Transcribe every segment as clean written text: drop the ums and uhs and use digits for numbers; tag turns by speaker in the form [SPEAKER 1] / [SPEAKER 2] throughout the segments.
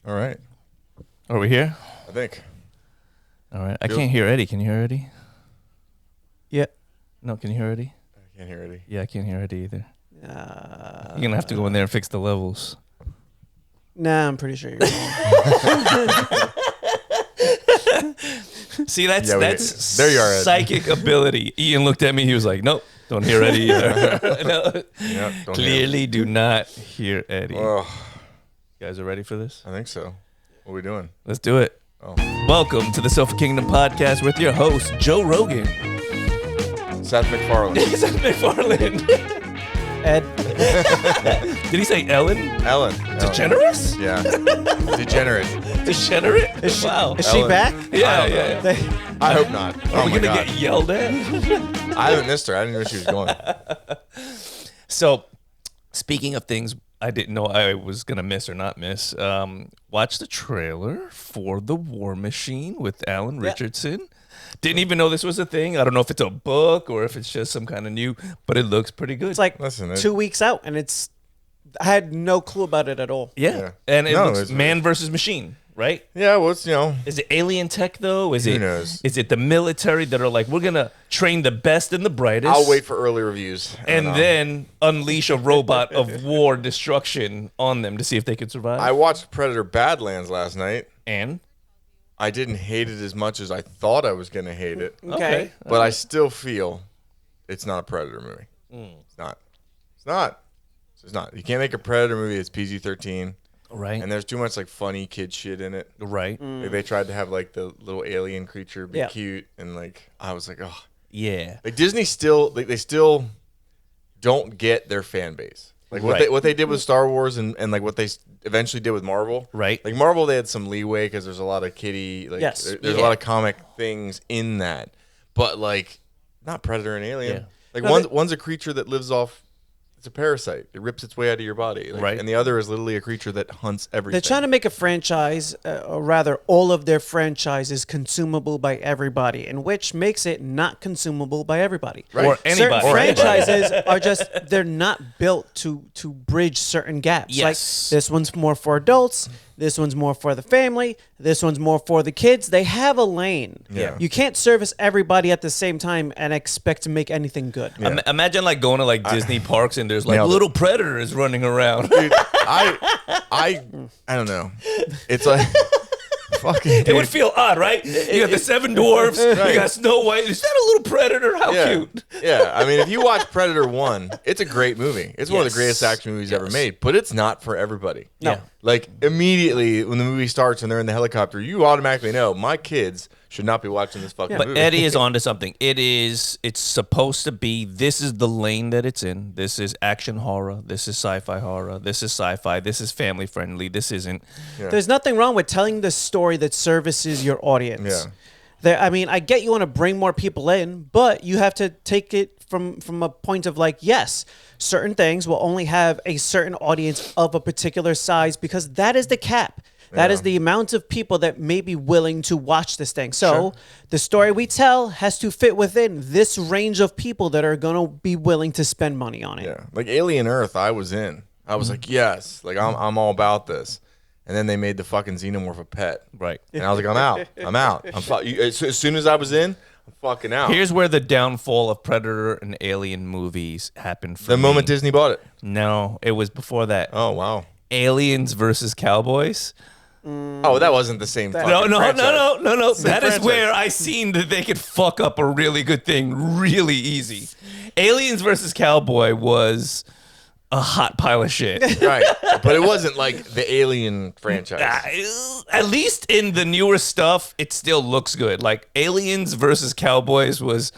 [SPEAKER 1] All right.
[SPEAKER 2] Are we here?
[SPEAKER 1] I think.
[SPEAKER 2] All right. I can't hear Eddie. Can you hear Eddie?
[SPEAKER 3] Yeah.
[SPEAKER 2] No, can you hear Eddie?
[SPEAKER 1] I can't hear Eddie.
[SPEAKER 2] Yeah, I can't hear Eddie either. You're going to have to go in there and fix the levels.
[SPEAKER 3] Nah, I'm pretty sure you're wrong.
[SPEAKER 2] See, that's
[SPEAKER 1] there you are, Ed.
[SPEAKER 2] psychic ability. Ian looked at me. He was like, nope, don't hear Eddie either. No.
[SPEAKER 1] Yep, don't
[SPEAKER 2] Clearly do not hear Eddie.
[SPEAKER 1] Oh,
[SPEAKER 2] You guys are ready for this?
[SPEAKER 1] I think so. What are we doing?
[SPEAKER 2] Let's do it.
[SPEAKER 1] Oh,
[SPEAKER 2] Welcome to the Sofa Kingdom podcast with your host, Joe Rogan.
[SPEAKER 1] Seth MacFarlane.
[SPEAKER 2] Seth MacFarlane.
[SPEAKER 3] Ed,
[SPEAKER 2] Did he say Ellen?
[SPEAKER 1] Ellen.
[SPEAKER 2] DeGeneres?
[SPEAKER 1] Yeah. Degenerate.
[SPEAKER 2] Degenerate?
[SPEAKER 3] is she,
[SPEAKER 2] Wow.
[SPEAKER 3] is she
[SPEAKER 1] Ellen.
[SPEAKER 3] back?
[SPEAKER 2] Yeah.
[SPEAKER 1] I hope not.
[SPEAKER 2] Are
[SPEAKER 1] Oh
[SPEAKER 2] we
[SPEAKER 1] my
[SPEAKER 2] going to
[SPEAKER 1] God.
[SPEAKER 2] get yelled at?
[SPEAKER 1] I haven't missed her. I didn't know she was going.
[SPEAKER 2] So, speaking of things I didn't know I was going to miss or not miss, watch the trailer for The War Machine with Alan Richardson. Didn't even know this was a thing. I don't know if it's a book or if it's just some kind of new, but it looks pretty good.
[SPEAKER 3] It's like
[SPEAKER 1] Listen,
[SPEAKER 3] 2 weeks out, and I had no clue about it at all.
[SPEAKER 2] yeah. And it
[SPEAKER 1] No,
[SPEAKER 2] looks
[SPEAKER 1] it's-
[SPEAKER 2] man versus machine, right?
[SPEAKER 1] Yeah, well, it's,
[SPEAKER 2] Is it alien tech though? Is
[SPEAKER 1] Who
[SPEAKER 2] it
[SPEAKER 1] knows?
[SPEAKER 2] Is it the military that are like, we're gonna train the best and the brightest?
[SPEAKER 1] I'll wait for early reviews.
[SPEAKER 2] and
[SPEAKER 1] I'll-
[SPEAKER 2] then unleash a robot of war destruction on them to see if they can survive.
[SPEAKER 1] I watched Predator Badlands last night.
[SPEAKER 2] and
[SPEAKER 1] I didn't hate it as much as I thought I was going to hate it.
[SPEAKER 3] Okay.
[SPEAKER 1] But I still feel it's not a Predator movie. It's not. It's not. It's not. You can't make a Predator movie that's PG-13.
[SPEAKER 2] right,
[SPEAKER 1] And there's too much like funny kid shit in it.
[SPEAKER 2] right,
[SPEAKER 1] Like, they tried to have like the little alien creature be
[SPEAKER 3] Yeah.
[SPEAKER 1] cute, and like I was like, oh,
[SPEAKER 2] yeah,
[SPEAKER 1] like Disney still they still don't get their fan base. Like
[SPEAKER 2] Right.
[SPEAKER 1] what they did with Star Wars and like what they eventually did with Marvel.
[SPEAKER 2] right.
[SPEAKER 1] Like Marvel, they had some leeway because there's a lot of kiddie, like
[SPEAKER 3] Yes.
[SPEAKER 1] there's a lot of comic things in that, but like not Predator and Alien.
[SPEAKER 2] Yeah.
[SPEAKER 1] Like
[SPEAKER 3] No,
[SPEAKER 1] one's a creature that lives off. It's a parasite. It rips its way out of your body. Like,
[SPEAKER 2] Right.
[SPEAKER 1] And the other is literally a creature that hunts everything.
[SPEAKER 3] They're trying to make a franchise, or rather, all of their franchises consumable by everybody, and which makes it not consumable by everybody.
[SPEAKER 1] Right.
[SPEAKER 2] Or
[SPEAKER 3] Certain
[SPEAKER 2] anybody.
[SPEAKER 3] franchises are just, they're not built to bridge certain gaps.
[SPEAKER 2] Yes.
[SPEAKER 3] Like, this one's more for adults, this one's more for the family, this one's more for the kids. They have a lane.
[SPEAKER 1] Yeah.
[SPEAKER 3] You can't service everybody at the same time and expect to make anything good.
[SPEAKER 1] Yeah.
[SPEAKER 2] Imagine like going to like Disney parks and there's like
[SPEAKER 1] Nailed it.
[SPEAKER 2] little predators running around.
[SPEAKER 1] Dude, I don't know. It's like fucking.
[SPEAKER 2] It would feel odd, right? You got the seven dwarfs.
[SPEAKER 1] Right.
[SPEAKER 2] You got Snow White. Is that a little predator? How
[SPEAKER 1] Yeah.
[SPEAKER 2] cute!
[SPEAKER 1] Yeah, I mean, if you watch Predator 1, it's a great movie. It's one of
[SPEAKER 2] Yes.
[SPEAKER 1] the greatest action movies ever made, but it's not for everybody.
[SPEAKER 3] No.
[SPEAKER 2] Yeah.
[SPEAKER 1] Like, immediately when the movie starts and they're in the helicopter, you automatically know my kids should not be watching this fucking
[SPEAKER 2] But
[SPEAKER 1] movie.
[SPEAKER 2] Eddie is onto something. It's supposed to be, this is the lane that it's in. This is action horror. This is sci-fi horror. This is sci-fi. This is family friendly. This isn't.
[SPEAKER 1] Yeah.
[SPEAKER 3] There's nothing wrong with telling the story that services your audience.
[SPEAKER 1] Yeah.
[SPEAKER 3] I mean, I get you want to bring more people in, but you have to take it from a point of like, yes, certain things will only have a certain audience of a particular size because that is the cap. That is the amount of people that may be willing to watch this thing. So the story we tell has to fit within this range of people that are going to be willing to spend money on it.
[SPEAKER 1] Yeah. Like Alien Earth, I was in. I was like, yes, like I'm all about this. And then they made the fucking xenomorph a pet.
[SPEAKER 2] Right.
[SPEAKER 1] And I was like, I'm out. I'm out. As soon as I was in, I'm fucking out.
[SPEAKER 2] Here's where the downfall of Predator and Alien movies happened for
[SPEAKER 1] the
[SPEAKER 2] me.
[SPEAKER 1] moment Disney bought it.
[SPEAKER 2] No, it was before that.
[SPEAKER 1] Oh, wow.
[SPEAKER 2] Aliens versus Cowboys.
[SPEAKER 1] Oh, that wasn't the same fucking
[SPEAKER 2] No.
[SPEAKER 1] franchise.
[SPEAKER 2] That is
[SPEAKER 1] franchise.
[SPEAKER 2] where I seen that they could fuck up a really good thing really easy. Aliens versus Cowboy was a hot pile of shit.
[SPEAKER 1] Right. But it wasn't like the Alien franchise.
[SPEAKER 2] At least in the newer stuff, it still looks good. Like Aliens versus Cowboys was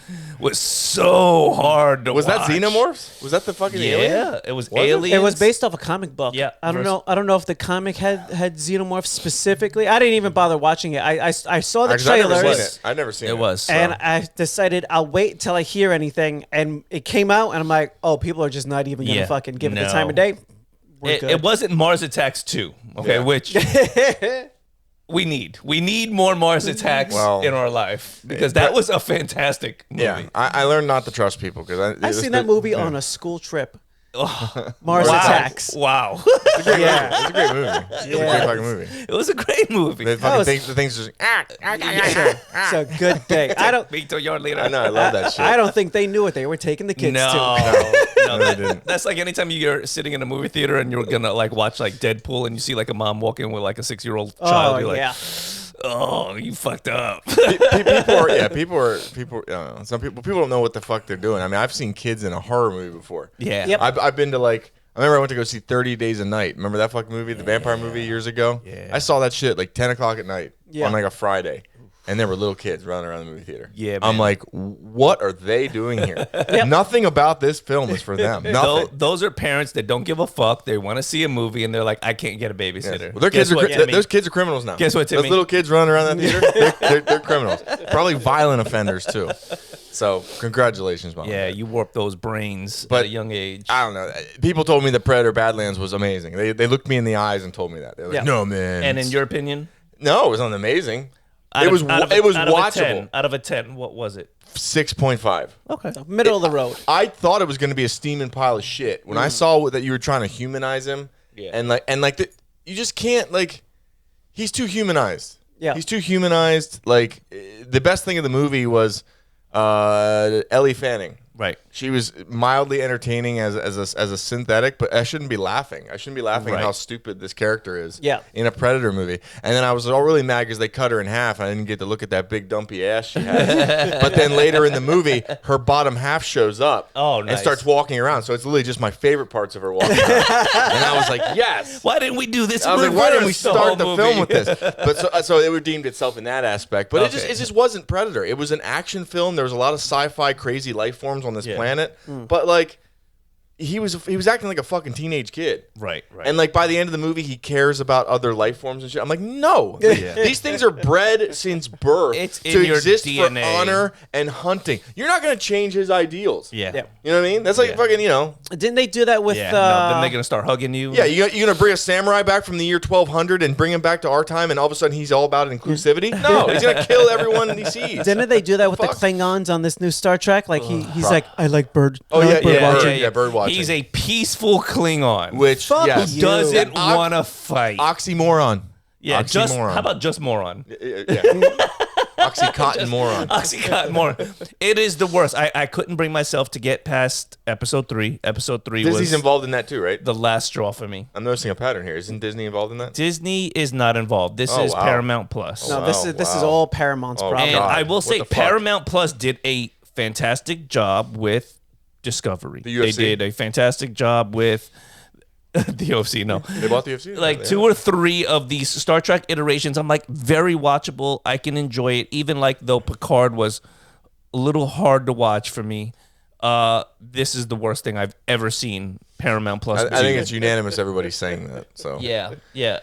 [SPEAKER 2] so hard to
[SPEAKER 1] Was
[SPEAKER 2] watch.
[SPEAKER 1] that Xenomorphs? Was that the fucking Alien?
[SPEAKER 2] Yeah, it was
[SPEAKER 1] Was it?
[SPEAKER 2] Aliens.
[SPEAKER 3] It was based off a comic book.
[SPEAKER 2] Yeah,
[SPEAKER 3] I don't know if the comic had xenomorphs specifically. I didn't even bother watching it. I saw the
[SPEAKER 1] Actually,
[SPEAKER 3] trailers.
[SPEAKER 1] I've never seen it.
[SPEAKER 2] It was. So.
[SPEAKER 3] And I decided I'll wait until I hear anything, and it came out, and I'm like, oh, people are just not even gonna
[SPEAKER 2] Yeah,
[SPEAKER 3] fucking give it the
[SPEAKER 2] no.
[SPEAKER 3] time of day. We're
[SPEAKER 2] It,
[SPEAKER 3] good.
[SPEAKER 2] it wasn't Mars Attacks 2, okay,
[SPEAKER 1] Yeah.
[SPEAKER 2] which we need. We need more Mars Attacks
[SPEAKER 1] Well,
[SPEAKER 2] in our life because that was a fantastic movie.
[SPEAKER 1] Yeah. I learned not to trust people because
[SPEAKER 3] I seen that movie on a school trip. Mars
[SPEAKER 2] Wow.
[SPEAKER 3] Attacks.
[SPEAKER 2] Wow.
[SPEAKER 3] Yeah.
[SPEAKER 1] It's a great movie. It's a great fucking movie.
[SPEAKER 2] It was a great movie.
[SPEAKER 1] The fucking
[SPEAKER 3] was-
[SPEAKER 1] things, the things just.
[SPEAKER 3] It's a good thing. I don't.
[SPEAKER 2] Beat to a yard later.
[SPEAKER 1] I know. I love that shit.
[SPEAKER 3] I don't think they knew what they were taking the kids
[SPEAKER 2] No,
[SPEAKER 3] to.
[SPEAKER 2] no,
[SPEAKER 1] they didn't.
[SPEAKER 2] that's like anytime you're sitting in a movie theater and you're gonna like watch like Deadpool and you see like a mom walking with like a 6-year-old child.
[SPEAKER 3] Oh
[SPEAKER 2] You're like,
[SPEAKER 3] yeah.
[SPEAKER 2] oh, you fucked up.
[SPEAKER 1] People. Some people don't know what the fuck they're doing. I mean, I've seen kids in a horror movie before.
[SPEAKER 2] Yeah.
[SPEAKER 3] Yep.
[SPEAKER 1] I've been to like. I remember I went to go see 30 Days a Night. Remember that fucking movie, the vampire movie years ago?
[SPEAKER 2] Yeah.
[SPEAKER 1] I saw that shit like 10 o'clock at night
[SPEAKER 3] Yeah.
[SPEAKER 1] on like a Friday. And there were little kids running around the movie theater.
[SPEAKER 2] Yeah,
[SPEAKER 1] I'm
[SPEAKER 2] man.
[SPEAKER 1] like, what are they doing here? Nothing about this film is for them. Nothing.
[SPEAKER 2] Those are parents that don't give a fuck. They want to see a movie and they're like, I can't get a
[SPEAKER 1] Yes.
[SPEAKER 2] babysitter.
[SPEAKER 1] Well, their
[SPEAKER 2] Guess
[SPEAKER 1] kids are
[SPEAKER 2] what, Timmy?
[SPEAKER 1] those kids are criminals now.
[SPEAKER 2] Guess what,
[SPEAKER 1] Those
[SPEAKER 2] Timmy?
[SPEAKER 1] little kids running around that theater, they're criminals. Probably violent offenders too. So congratulations, mom.
[SPEAKER 2] Yeah, you warped those brains
[SPEAKER 1] But
[SPEAKER 2] at a young age.
[SPEAKER 1] I don't know. People told me that Predator Badlands was amazing. They looked me in the eyes and told me that. They're like,
[SPEAKER 3] Yeah.
[SPEAKER 1] no, man.
[SPEAKER 2] And in your opinion,
[SPEAKER 1] No, it was amazing.
[SPEAKER 2] Out
[SPEAKER 1] It
[SPEAKER 2] of-
[SPEAKER 1] was
[SPEAKER 2] out of-
[SPEAKER 1] it was
[SPEAKER 2] out of a
[SPEAKER 1] watchable.
[SPEAKER 2] 10, out of a 10, what was it?
[SPEAKER 1] 6.5.
[SPEAKER 2] Okay.
[SPEAKER 3] Middle of the road.
[SPEAKER 1] I thought it was going to be a steaming pile of shit when I saw that you were trying to humanize him.
[SPEAKER 2] Yeah.
[SPEAKER 1] And you just can't he's too humanized.
[SPEAKER 3] Yeah.
[SPEAKER 1] He's too humanized. Like the best thing of the movie was Ellie Fanning.
[SPEAKER 2] Right.
[SPEAKER 1] She was mildly entertaining as a synthetic, but I shouldn't be laughing. I shouldn't be laughing at
[SPEAKER 2] Right.
[SPEAKER 1] how stupid this character is
[SPEAKER 3] Yeah.
[SPEAKER 1] in a Predator movie. And then I was all really mad because they cut her in half. And I didn't get to look at that big dumpy ass she had. But then later in the movie, her bottom half shows up
[SPEAKER 2] Oh,
[SPEAKER 1] and
[SPEAKER 2] nice.
[SPEAKER 1] starts walking around. So it's literally just my favorite parts of her walking around. And I was like, yes.
[SPEAKER 2] Why didn't we do this?
[SPEAKER 1] I was like, why didn't we
[SPEAKER 2] reverse whole
[SPEAKER 1] start the
[SPEAKER 2] movie?
[SPEAKER 1] film with this? But so it redeemed itself in that aspect. But
[SPEAKER 2] Okay.
[SPEAKER 1] it just wasn't Predator. It was an action film. There was a lot of sci-fi crazy life forms on this
[SPEAKER 2] Yeah.
[SPEAKER 1] planet. But he was acting like a fucking teenage kid.
[SPEAKER 2] Right, right.
[SPEAKER 1] And by the end of the movie, he cares about other life forms and shit. I'm like, no, these things are bred since birth
[SPEAKER 2] It's
[SPEAKER 1] to
[SPEAKER 2] in your
[SPEAKER 1] exist
[SPEAKER 2] DNA.
[SPEAKER 1] for honor and hunting. You're not gonna change his ideals.
[SPEAKER 2] yeah.
[SPEAKER 3] Yeah.
[SPEAKER 1] You know what I mean? That's like
[SPEAKER 2] Yeah.
[SPEAKER 1] fucking
[SPEAKER 3] Didn't they do that with?
[SPEAKER 2] Yeah. No, then they're going to start hugging you.
[SPEAKER 1] Yeah, you gonna bring a samurai back from the year 1200 and bring him back to our time, and all of a sudden he's all about inclusivity? No, he's gonna kill everyone he sees.
[SPEAKER 3] Didn't they do that with the
[SPEAKER 1] Fuck.
[SPEAKER 3] Klingons on this new Star Trek? Like he's like, I like bird.
[SPEAKER 1] Oh,
[SPEAKER 3] I
[SPEAKER 1] yeah,
[SPEAKER 3] like bird
[SPEAKER 1] yeah,
[SPEAKER 3] watching.
[SPEAKER 1] yeah, bird watching.
[SPEAKER 2] He's a peaceful Klingon.
[SPEAKER 1] Which
[SPEAKER 3] Fuck
[SPEAKER 1] yes,
[SPEAKER 3] you.
[SPEAKER 2] doesn't
[SPEAKER 1] Ox-
[SPEAKER 2] want to fight.
[SPEAKER 1] oxymoron.
[SPEAKER 2] Yeah, just
[SPEAKER 1] Oxymoron.
[SPEAKER 2] how about just moron?
[SPEAKER 1] Yeah. Oxycontin moron.
[SPEAKER 2] Oxycontin moron. It is the worst. I couldn't bring myself to get past episode 3. Episode 3
[SPEAKER 1] Disney's
[SPEAKER 2] was
[SPEAKER 1] involved in that too, right?
[SPEAKER 2] the last straw for me.
[SPEAKER 1] I'm noticing a pattern here. Isn't Disney involved in that?
[SPEAKER 2] Disney is not involved. This
[SPEAKER 1] Oh,
[SPEAKER 2] is
[SPEAKER 1] wow.
[SPEAKER 2] Paramount Plus.
[SPEAKER 3] No,
[SPEAKER 1] Wow,
[SPEAKER 3] this is
[SPEAKER 1] wow.
[SPEAKER 3] all Paramount's
[SPEAKER 1] Oh,
[SPEAKER 3] problem.
[SPEAKER 2] And
[SPEAKER 1] God.
[SPEAKER 2] I will
[SPEAKER 1] What
[SPEAKER 2] say
[SPEAKER 1] the fuck?
[SPEAKER 2] Paramount Plus did a fantastic job with Discovery.
[SPEAKER 1] The
[SPEAKER 2] They
[SPEAKER 1] UFC?
[SPEAKER 2] did a fantastic job with the UFC. No.
[SPEAKER 1] They bought the UFC?
[SPEAKER 2] Like
[SPEAKER 1] Yeah.
[SPEAKER 2] 2 or 3 of these Star Trek iterations, I'm like very watchable. I can enjoy it, even like though Picard was a little hard to watch for me. This is the worst thing I've ever seen. Paramount Plus.
[SPEAKER 1] I think it's unanimous. Everybody's saying that. So
[SPEAKER 2] yeah,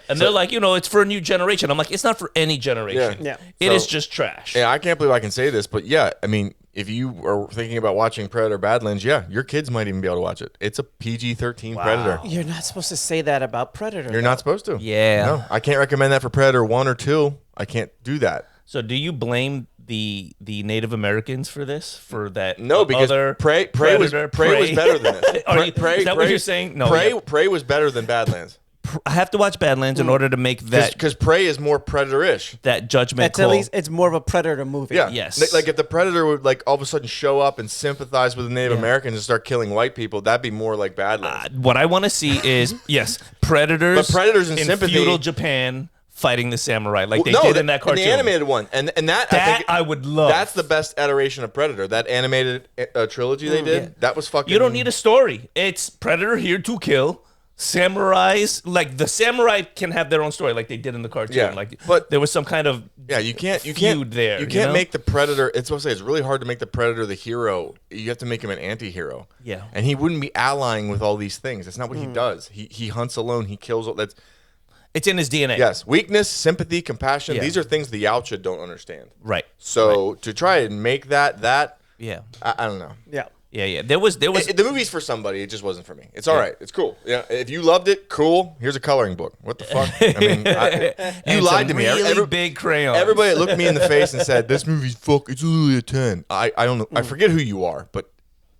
[SPEAKER 2] and they're like, it's for a new generation. I'm like, it's not for any generation.
[SPEAKER 3] Yeah.
[SPEAKER 2] It
[SPEAKER 1] So-
[SPEAKER 2] is just trash.
[SPEAKER 1] yeah, I can't believe I can say this, but yeah, I mean, if you are thinking about watching Predator Badlands, yeah, your kids might even be able to watch it. It's a PG-13 Predator.
[SPEAKER 3] You're not supposed to say that about Predator.
[SPEAKER 1] You're not supposed to.
[SPEAKER 2] Yeah.
[SPEAKER 1] No, I can't recommend that for Predator 1 or 2. I can't do that.
[SPEAKER 2] So do you blame the Native Americans for this? For that?
[SPEAKER 1] No, because
[SPEAKER 2] other
[SPEAKER 1] Prey was
[SPEAKER 2] Predator,
[SPEAKER 1] better than this.
[SPEAKER 2] Are you- is that what you're saying? No,
[SPEAKER 1] Prey,
[SPEAKER 2] yeah.
[SPEAKER 1] Prey was better than Badlands
[SPEAKER 2] I have to watch Badlands in order to make that
[SPEAKER 1] because Prey is more Predator-ish.
[SPEAKER 2] that judgment
[SPEAKER 3] It's
[SPEAKER 2] call.
[SPEAKER 3] at least it's more of a Predator movie.
[SPEAKER 1] Yeah.
[SPEAKER 2] Yes.
[SPEAKER 1] Like if the Predator would all of a sudden show up and sympathize with the Native Americans and start killing white people, that'd be more like Badlands.
[SPEAKER 2] What I want to see is yes, predators.
[SPEAKER 1] But predators in sympathy-
[SPEAKER 2] feudal Japan fighting the samurai like they
[SPEAKER 1] No,
[SPEAKER 2] did in that
[SPEAKER 1] in
[SPEAKER 2] cartoon.
[SPEAKER 1] the animated one, and that I
[SPEAKER 2] That
[SPEAKER 1] think
[SPEAKER 2] I would love.
[SPEAKER 1] That's the best iteration of Predator. That animated trilogy they did. That was fucking.
[SPEAKER 2] You don't need a story. It's Predator here to kill. Samurais, like the samurai can have their own story, like they did in the cartoon.
[SPEAKER 1] Yeah,
[SPEAKER 2] Like,
[SPEAKER 1] but-
[SPEAKER 2] there was some kind of
[SPEAKER 1] Yeah, you can't
[SPEAKER 2] feud there,
[SPEAKER 1] You
[SPEAKER 2] you
[SPEAKER 1] can't
[SPEAKER 2] know?
[SPEAKER 1] make the Predator. It's what I say. It's really hard to make the Predator the hero. You have to make him an anti-hero.
[SPEAKER 2] Yeah.
[SPEAKER 1] and he wouldn't be allying with all these things. That's not what he does. He hunts alone. He kills. That's
[SPEAKER 2] it's in his DNA.
[SPEAKER 1] yes, weakness, sympathy, compassion.
[SPEAKER 2] Yeah.
[SPEAKER 1] These are things the Yautja don't understand.
[SPEAKER 2] Right.
[SPEAKER 1] So to try and make that
[SPEAKER 2] Yeah.
[SPEAKER 1] I don't know.
[SPEAKER 3] Yeah.
[SPEAKER 2] Yeah. There was
[SPEAKER 1] The movie's for somebody. It just wasn't for me. It's all right. It's cool. Yeah, if you loved it, cool. Here's a coloring book. What the fuck? I mean, you
[SPEAKER 2] and
[SPEAKER 1] lied to
[SPEAKER 2] some
[SPEAKER 1] me.
[SPEAKER 2] Really big crayons.
[SPEAKER 1] Everybody looked me in the face and said, "This movie's fuck. It's literally a 10." I don't know. I forget who you are, but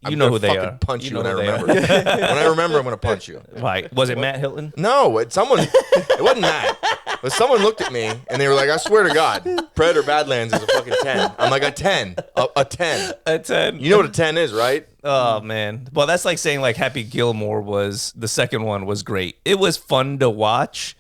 [SPEAKER 2] You know who they
[SPEAKER 1] fucking
[SPEAKER 2] are.
[SPEAKER 1] punch you
[SPEAKER 2] know
[SPEAKER 1] when I
[SPEAKER 2] who they are.
[SPEAKER 1] remember. When I remember, I'm gonna punch you.
[SPEAKER 2] Right. Was it Matt Hilton?
[SPEAKER 1] No, it wasn't that. But someone looked at me and they were like, I swear to God, Predator Badlands is a fucking 10. I'm like, a 10. A 10.
[SPEAKER 2] A 10.
[SPEAKER 1] You know what a 10 is, right?
[SPEAKER 2] Oh man. Well, that's like saying like Happy Gilmore was the second one was great. It was fun to watch,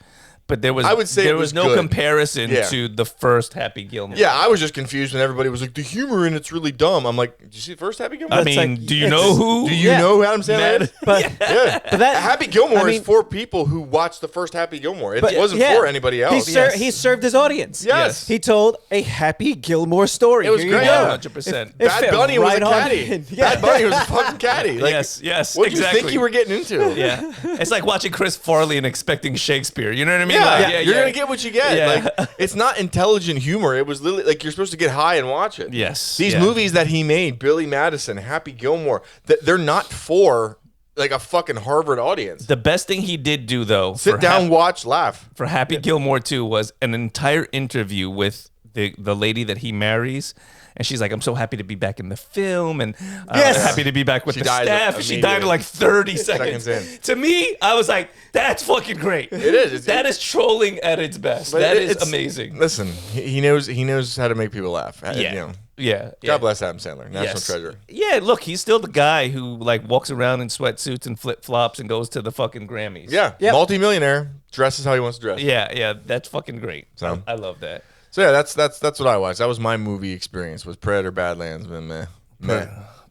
[SPEAKER 2] but there was
[SPEAKER 1] I would say
[SPEAKER 2] there
[SPEAKER 1] it
[SPEAKER 2] was
[SPEAKER 1] was
[SPEAKER 2] no
[SPEAKER 1] good.
[SPEAKER 2] comparison
[SPEAKER 1] Yeah.
[SPEAKER 2] to the first Happy Gilmore.
[SPEAKER 1] Yeah, I was just confused when everybody was like, the humor in it's really dumb. I'm like, did you see the first Happy Gilmore?
[SPEAKER 2] I
[SPEAKER 3] It's
[SPEAKER 2] mean,
[SPEAKER 3] like-
[SPEAKER 2] do you
[SPEAKER 3] it's-
[SPEAKER 2] know who?
[SPEAKER 1] Do you know who Adam Sandler is?
[SPEAKER 3] But
[SPEAKER 1] Yeah.
[SPEAKER 3] but that
[SPEAKER 1] Happy Gilmore
[SPEAKER 3] I mean-
[SPEAKER 1] is for people who watched the first Happy Gilmore. It
[SPEAKER 3] but-
[SPEAKER 1] wasn't
[SPEAKER 3] yeah.
[SPEAKER 1] for anybody else.
[SPEAKER 3] He served his audience.
[SPEAKER 1] Yes.
[SPEAKER 3] He told a Happy Gilmore story.
[SPEAKER 1] It was
[SPEAKER 3] Here you
[SPEAKER 1] great.
[SPEAKER 3] go.
[SPEAKER 1] Yeah.
[SPEAKER 2] 100%.
[SPEAKER 3] It
[SPEAKER 1] Bad
[SPEAKER 3] fit
[SPEAKER 1] Bunny was
[SPEAKER 3] right
[SPEAKER 1] a
[SPEAKER 3] on
[SPEAKER 1] caddy.
[SPEAKER 3] in. Yeah.
[SPEAKER 1] Bad Bunny was a fucking caddy. Like,
[SPEAKER 2] yes,
[SPEAKER 1] what do you
[SPEAKER 2] exactly.
[SPEAKER 1] think you were getting into?
[SPEAKER 2] Yeah, it's like watching Chris Farley and expecting Shakespeare. You know what I mean?
[SPEAKER 1] Yeah,
[SPEAKER 2] Like,
[SPEAKER 1] you're gonna get what you get.
[SPEAKER 2] Yeah.
[SPEAKER 1] Like, it's not intelligent humor. It was literally like you're supposed to get high and watch it.
[SPEAKER 2] Yes,
[SPEAKER 1] These
[SPEAKER 2] yeah.
[SPEAKER 1] movies that he made, Billy Madison, Happy Gilmore, they're not for like a fucking Harvard audience.
[SPEAKER 2] The best thing he did do though,
[SPEAKER 1] Sit
[SPEAKER 2] for
[SPEAKER 1] down, watch, laugh.
[SPEAKER 2] for Happy Gilmore 2 was an entire interview with the lady that he marries. And she's like, I'm so happy to be back in the film, and I'm
[SPEAKER 3] Yes.
[SPEAKER 2] happy to be back with
[SPEAKER 1] She
[SPEAKER 2] the
[SPEAKER 1] died
[SPEAKER 2] staff. And she died in like 30 seconds.
[SPEAKER 1] Seconds in.
[SPEAKER 2] To me, I was like, that's fucking great.
[SPEAKER 1] It is.
[SPEAKER 2] That is trolling at its best.
[SPEAKER 1] But
[SPEAKER 2] That is
[SPEAKER 1] it's-
[SPEAKER 2] amazing.
[SPEAKER 1] Listen, he knows how to make people laugh.
[SPEAKER 2] Yeah.
[SPEAKER 1] You know,
[SPEAKER 2] Yeah.
[SPEAKER 1] God bless Adam Sandler, national
[SPEAKER 2] Yes.
[SPEAKER 1] treasure.
[SPEAKER 2] Yeah, look, he's still the guy who like walks around in sweatsuits and flip flops and goes to the fucking Grammys.
[SPEAKER 1] Yeah,
[SPEAKER 3] Yep.
[SPEAKER 1] multimillionaire, dresses how he wants to dress.
[SPEAKER 2] Yeah, that's fucking great.
[SPEAKER 1] So-
[SPEAKER 2] I love that.
[SPEAKER 1] So yeah, that's what I watched. That was my movie experience. Was Predator Badlands, but meh.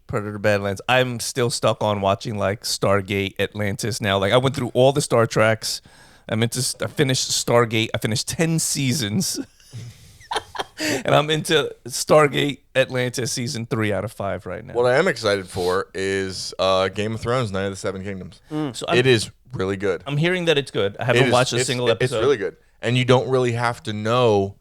[SPEAKER 2] Predator Badlands. I'm still stuck on watching like Stargate, Atlantis now. Like I went through all the Star Treks. I finished Stargate. I finished 10 seasons. And I'm into Stargate Atlantis season 3 out of 5 right now.
[SPEAKER 1] What I am excited for is Game of Thrones: Night of the Seven Kingdoms.
[SPEAKER 2] So
[SPEAKER 1] It is really good.
[SPEAKER 2] I'm hearing that it's good. I haven't
[SPEAKER 1] It is-
[SPEAKER 2] watched a
[SPEAKER 1] it's-
[SPEAKER 2] single episode.
[SPEAKER 1] It's really good, and you don't really have to know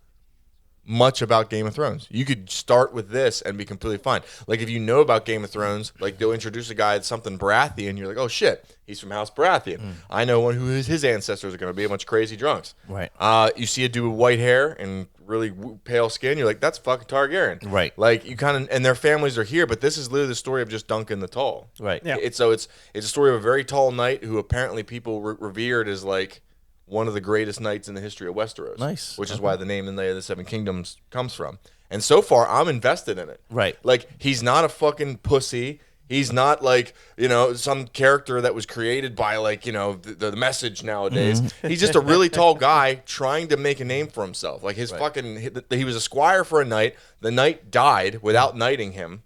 [SPEAKER 1] much about Game of Thrones. You could start with this and be completely fine. Like if you know about Game of Thrones, like they'll introduce a guy that's something Baratheon, you're like, oh shit, he's from House Baratheon. I know one who his ancestors are going to be a bunch of crazy drunks.
[SPEAKER 2] Right.
[SPEAKER 1] You see a dude with white hair and really pale skin, you're like, that's fucking Targaryen.
[SPEAKER 2] Right.
[SPEAKER 1] Like you kind of, and their families are here, but this is literally the story of just Duncan the Tall.
[SPEAKER 2] Right.
[SPEAKER 3] Yeah.
[SPEAKER 1] It's a story of a very tall knight who apparently people revered as like one of the greatest knights in the history of Westeros.
[SPEAKER 2] Nice.
[SPEAKER 1] Which is why the name The Night of the Seven Kingdoms comes from. And so far, I'm invested in it.
[SPEAKER 2] Right.
[SPEAKER 1] Like, he's not a fucking pussy. He's not like, some character that was created by like, the message nowadays. He's just a really tall guy trying to make a name for himself. Like his he was a squire for a knight. The knight died without knighting him.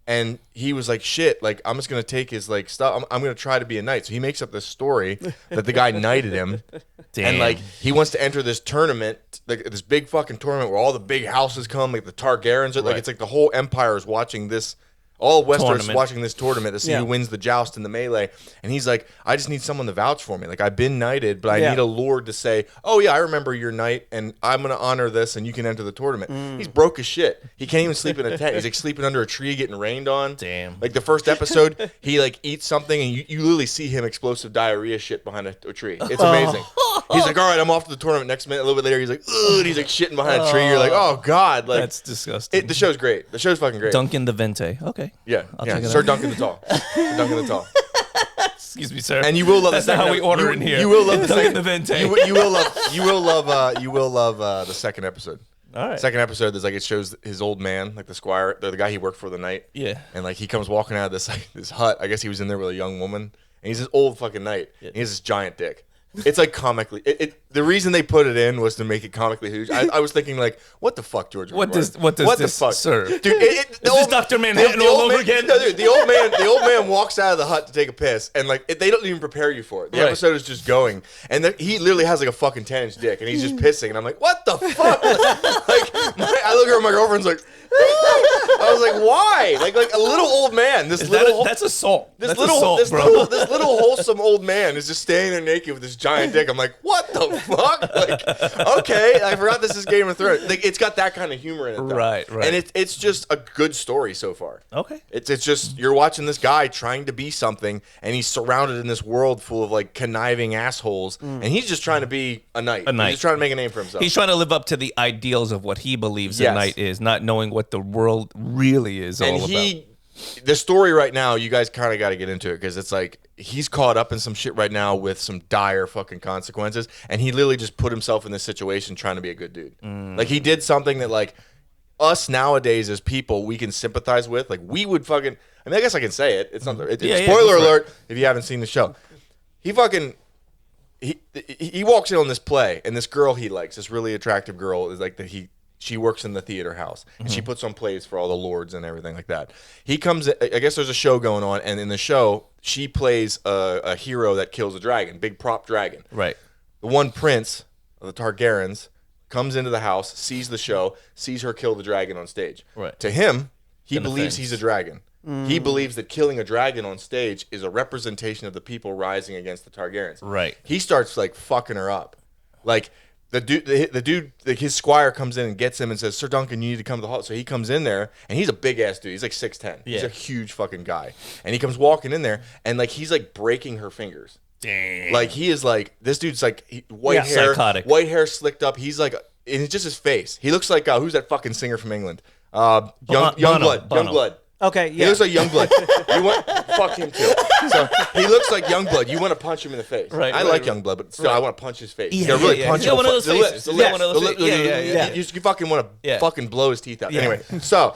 [SPEAKER 1] And he was like, shit, like, I'm just going to take his, like, stuff. I'm going to try to be a knight. So he makes up this story that the guy knighted him.
[SPEAKER 2] Damn.
[SPEAKER 1] And, like, he wants to enter this tournament, like, this big fucking tournament where all the big houses come, like, the Targaryens. Like, it's like the whole empire is watching this. All Westeros is
[SPEAKER 2] Tournament.
[SPEAKER 1] watching this tournament to see who wins the joust and the melee. And he's like, I just need someone to vouch for me. Like, I've been knighted, but I need a lord to say, oh, yeah, I remember your knight, and I'm going to honor this, and you can enter the tournament. He's broke as shit. He can't even sleep in a tent. He's, like, sleeping under a tree getting rained on.
[SPEAKER 2] Damn.
[SPEAKER 1] Like, the first episode, he, like, eats something, and you literally see him explosive diarrhea shit behind a tree. It's amazing. He's like, all right, I'm off to the tournament. Next minute, a little bit later, he's like, ugh, and he's, like, shitting behind a tree. You're like, oh, God. Like,
[SPEAKER 2] That's disgusting.
[SPEAKER 1] the show's great. The show's fucking great.
[SPEAKER 2] Duncan the Vente. Okay.
[SPEAKER 1] Yeah,
[SPEAKER 2] I'll
[SPEAKER 1] yeah.
[SPEAKER 2] check it
[SPEAKER 1] Sir
[SPEAKER 2] out.
[SPEAKER 1] Duncan the Tall. Sir Duncan the Tall.
[SPEAKER 2] Excuse me, sir.
[SPEAKER 1] And you will love
[SPEAKER 2] That's
[SPEAKER 1] the
[SPEAKER 2] not how
[SPEAKER 1] second
[SPEAKER 2] we order
[SPEAKER 1] you-
[SPEAKER 2] in here.
[SPEAKER 1] You will love the
[SPEAKER 2] Duncan
[SPEAKER 1] second.
[SPEAKER 2] the Vente.
[SPEAKER 1] You will love the second episode.
[SPEAKER 2] All right.
[SPEAKER 1] Second episode, there's like it shows his old man, like the squire, the guy he worked for the night.
[SPEAKER 2] Yeah.
[SPEAKER 1] And like he comes walking out of this this hut. I guess he was in there with a young woman, and he's this old fucking knight. And he has this giant dick. It's like comically. The reason they put it in was to make it comically huge. I was thinking like, what the fuck, George?
[SPEAKER 2] What does
[SPEAKER 1] the
[SPEAKER 2] this
[SPEAKER 1] fuck
[SPEAKER 2] serve?
[SPEAKER 1] dude?
[SPEAKER 2] Is this Dr. Manhattan all
[SPEAKER 1] old
[SPEAKER 2] over
[SPEAKER 1] man,
[SPEAKER 2] again?
[SPEAKER 1] No, dude, the old man walks out of the hut to take a piss, and like they don't even prepare you for it. The
[SPEAKER 2] Right.
[SPEAKER 1] episode is just going, and he literally has like a fucking 10-inch dick, and he's just pissing, and I'm like, what the fuck? I look over, my girlfriend's like, I was like, why? Like a little old man.
[SPEAKER 2] That's assault.
[SPEAKER 1] This
[SPEAKER 2] That's
[SPEAKER 1] little,
[SPEAKER 2] assault,
[SPEAKER 1] this
[SPEAKER 2] bro.
[SPEAKER 1] little wholesome old man is just standing there naked with this giant dick. I'm like, what the fuck? Like, okay, I forgot this is Game of Thrones. Like, it's got that kind of humor in it, though.
[SPEAKER 2] Right.
[SPEAKER 1] And it's just a good story so far.
[SPEAKER 2] Okay.
[SPEAKER 1] It's just you're watching this guy trying to be something, and he's surrounded in this world full of like conniving assholes, and he's just trying to be a knight.
[SPEAKER 2] A knight.
[SPEAKER 1] He's just trying to make a name for himself.
[SPEAKER 2] He's trying to live up to the ideals of what he believes a
[SPEAKER 1] Yes.
[SPEAKER 2] knight is, not knowing what the world really is all
[SPEAKER 1] and
[SPEAKER 2] about.
[SPEAKER 1] the story right now, you guys kind of got to get into it because it's like he's caught up in some shit right now with some dire fucking consequences, and he literally just put himself in this situation trying to be a good dude. Like he did something that like us nowadays as people we can sympathize with. Like we would fucking. I mean, I guess I can say it. It's not. Spoiler alert if you haven't seen the show. He fucking. He walks in on this play, and this girl he likes, this really attractive girl, is like she works in the theater house, and she puts on plays for all the lords and everything like that. He comes, I guess there's a show going on, and in the show, she plays a hero that kills a dragon, big prop dragon.
[SPEAKER 2] Right.
[SPEAKER 1] The one prince of the Targaryens comes into the house, sees the show, sees her kill the dragon on stage.
[SPEAKER 2] Right.
[SPEAKER 1] To him, he believes he's a dragon. He believes that killing a dragon on stage is a representation of the people rising against the Targaryens.
[SPEAKER 2] Right.
[SPEAKER 1] He starts like fucking her up. Like the dude, his squire comes in and gets him and says, "Sir Duncan, you need to come to the hall." So he comes in there, and he's a big ass dude. He's like 6'10". He's a huge fucking guy, and he comes walking in there, and like he's like breaking her fingers.
[SPEAKER 2] Dang.
[SPEAKER 1] Like he is like this dude's like white hair slicked up. He's like, and it's just his face. He looks like who's that fucking singer from England? Youngblood.
[SPEAKER 3] Okay, yeah.
[SPEAKER 1] He looks like Youngblood. Fuck him too. So he looks like Youngblood. You want to punch him in the face.
[SPEAKER 2] Right.
[SPEAKER 1] I like Youngblood, but still, I want to punch his face.
[SPEAKER 2] Yeah,
[SPEAKER 1] You gotta really punch him.
[SPEAKER 2] one of those faces.
[SPEAKER 1] The lips.
[SPEAKER 2] Yeah.
[SPEAKER 1] You fucking want to fucking blow his teeth out. Anyway, so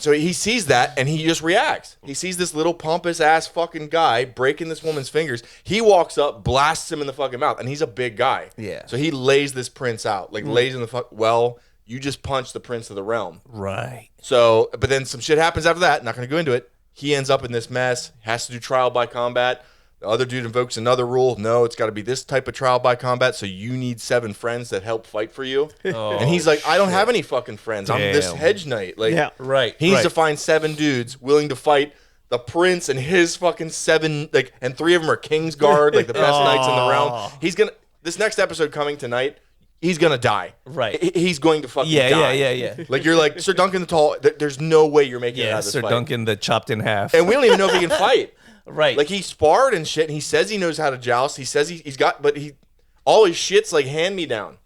[SPEAKER 1] he sees that and he just reacts. He sees this little pompous ass fucking guy breaking this woman's fingers. He walks up, blasts him in the fucking mouth, and he's a big guy.
[SPEAKER 2] Yeah.
[SPEAKER 1] So he lays this prince out, like lays in the you just punched the prince of the realm.
[SPEAKER 2] Right.
[SPEAKER 1] So, but then some shit happens after that. Not going to go into it. He ends up in this mess, has to do trial by combat. The other dude invokes another rule. No, it's got to be this type of trial by combat, so you need 7 friends that help fight for you. And he's like, I don't have any fucking friends. I'm this hedge knight. Like,
[SPEAKER 2] right.
[SPEAKER 1] He needs to find 7 dudes willing to fight the prince and his fucking 7, like, and 3 of them are Kingsguard, like the best knights in the realm. This next episode coming tonight, he's gonna die.
[SPEAKER 2] Right.
[SPEAKER 1] He's going to fucking die.
[SPEAKER 2] Yeah.
[SPEAKER 1] Like you're like Sir Duncan the Tall. There's no way you're making it out of this
[SPEAKER 2] Sir
[SPEAKER 1] fight.
[SPEAKER 2] Duncan the chopped in half.
[SPEAKER 1] And we don't even know if he can fight.
[SPEAKER 2] Right.
[SPEAKER 1] Like he sparred and shit. And he says he knows how to joust. He says he's got, but all his shit's like hand me down.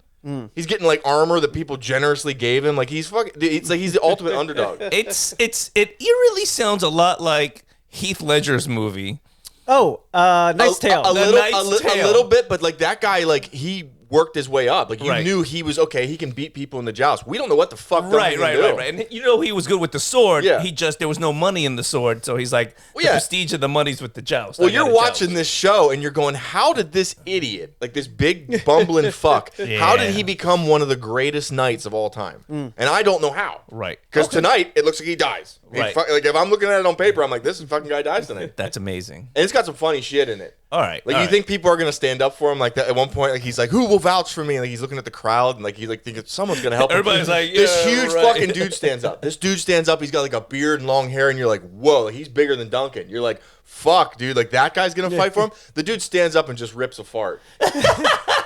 [SPEAKER 1] He's getting like armor that people generously gave him. Like he's fucking. It's like he's the ultimate underdog.
[SPEAKER 2] It eerily sounds a lot like Heath Ledger's movie.
[SPEAKER 3] Oh, Knight's Tale.
[SPEAKER 1] A little bit, but like that guy, like he worked his way up. Like you knew he was okay. He can beat people in the joust. We don't know what the fuck.
[SPEAKER 2] Right. And you know he was good with the sword.
[SPEAKER 1] Yeah.
[SPEAKER 2] There was no money in the sword, so he's like the prestige of the money's with the joust.
[SPEAKER 1] Well, you're watching this show and you're going, how did this idiot, like this big bumbling fuck, how did he become one of the greatest knights of all time? And I don't know how.
[SPEAKER 2] Right.
[SPEAKER 1] Because tonight it looks like he dies.
[SPEAKER 2] Right.
[SPEAKER 1] Like if I'm looking at it on paper, I'm like, this fucking guy dies tonight.
[SPEAKER 2] That's amazing.
[SPEAKER 1] And it's got some funny shit in it.
[SPEAKER 2] All right.
[SPEAKER 1] Like you think people are gonna stand up for him like that? At one point, like he's like, "Who will vouch for me?" Like he's looking at the crowd and like he's like thinking someone's gonna help him.
[SPEAKER 2] Everybody's like,
[SPEAKER 1] this huge fucking dude stands up. This dude stands up. He's got like a beard and long hair, and you're like, "Whoa!" Like, he's bigger than Duncan. You're like, "Fuck, dude!" Like that guy's gonna fight for him. The dude stands up and just rips a fart.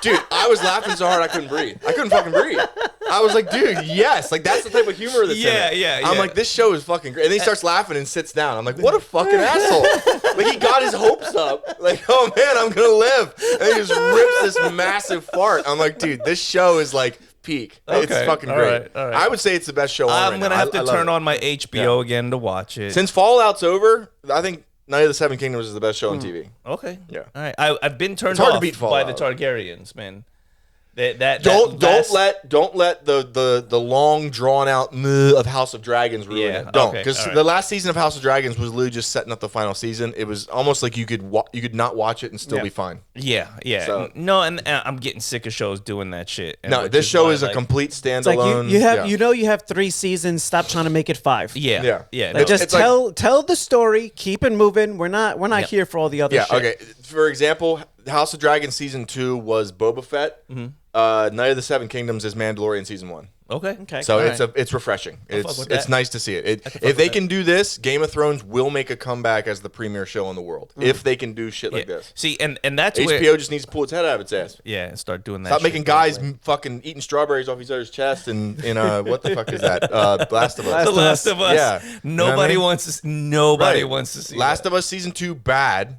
[SPEAKER 1] Dude, I was laughing so hard I couldn't breathe. I couldn't fucking breathe. I was like, dude, yes. Like, that's the type of humor that's in it.
[SPEAKER 2] Yeah.
[SPEAKER 1] I'm like, this show is fucking great. And then he starts laughing and sits down. I'm like, what a fucking asshole. Like, he got his hopes up. Like, oh, man, I'm going to live. And he just rips this massive fart. I'm like, dude, this show is like peak.
[SPEAKER 2] Okay.
[SPEAKER 1] It's fucking great.
[SPEAKER 2] All right.
[SPEAKER 1] I would say it's the best show on right now.
[SPEAKER 2] I'm going to have to turn
[SPEAKER 1] it.
[SPEAKER 2] on my HBO again to watch it.
[SPEAKER 1] Since Fallout's over, I think Night of the Seven Kingdoms is the best show on TV.
[SPEAKER 2] Okay.
[SPEAKER 1] Yeah.
[SPEAKER 2] All right. I've been turned
[SPEAKER 1] hard to
[SPEAKER 2] off
[SPEAKER 1] beat
[SPEAKER 2] by the
[SPEAKER 1] Fallout.
[SPEAKER 2] Targaryens, man.
[SPEAKER 1] Don't let the long drawn out of House of Dragons ruin it. Don't, because the last season of House of Dragons was literally just setting up the final season. It was almost like you could not watch it and still be fine.
[SPEAKER 2] Yeah.
[SPEAKER 1] So-
[SPEAKER 2] No, and I'm getting sick of shows doing that shit.
[SPEAKER 1] No, this show is a complete
[SPEAKER 3] It's like
[SPEAKER 1] standalone.
[SPEAKER 3] you have 3 seasons. Stop trying to make it 5.
[SPEAKER 2] Yeah.
[SPEAKER 3] Like, just tell the story. Keep it moving. We're not here for all the other shit.
[SPEAKER 1] Okay. For example, House of Dragons season 2 was Boba Fett. Night of the Seven Kingdoms is Mandalorian season 1.
[SPEAKER 2] Okay.
[SPEAKER 1] So it's refreshing. It's nice to see it. If they can do this, Game of Thrones will make a comeback as the premier show in the world. If they can do shit like this.
[SPEAKER 2] See, and that's
[SPEAKER 1] HBO
[SPEAKER 2] where
[SPEAKER 1] just needs to pull its head out of its ass.
[SPEAKER 2] and start doing that.
[SPEAKER 1] Stop
[SPEAKER 2] shit
[SPEAKER 1] making guys fucking eating strawberries off each other's chest and in what the fuck is that? Last of Us.
[SPEAKER 2] The Last of Us.
[SPEAKER 1] Yeah.
[SPEAKER 2] Nobody wants to see
[SPEAKER 1] Last of Us season 2 bad.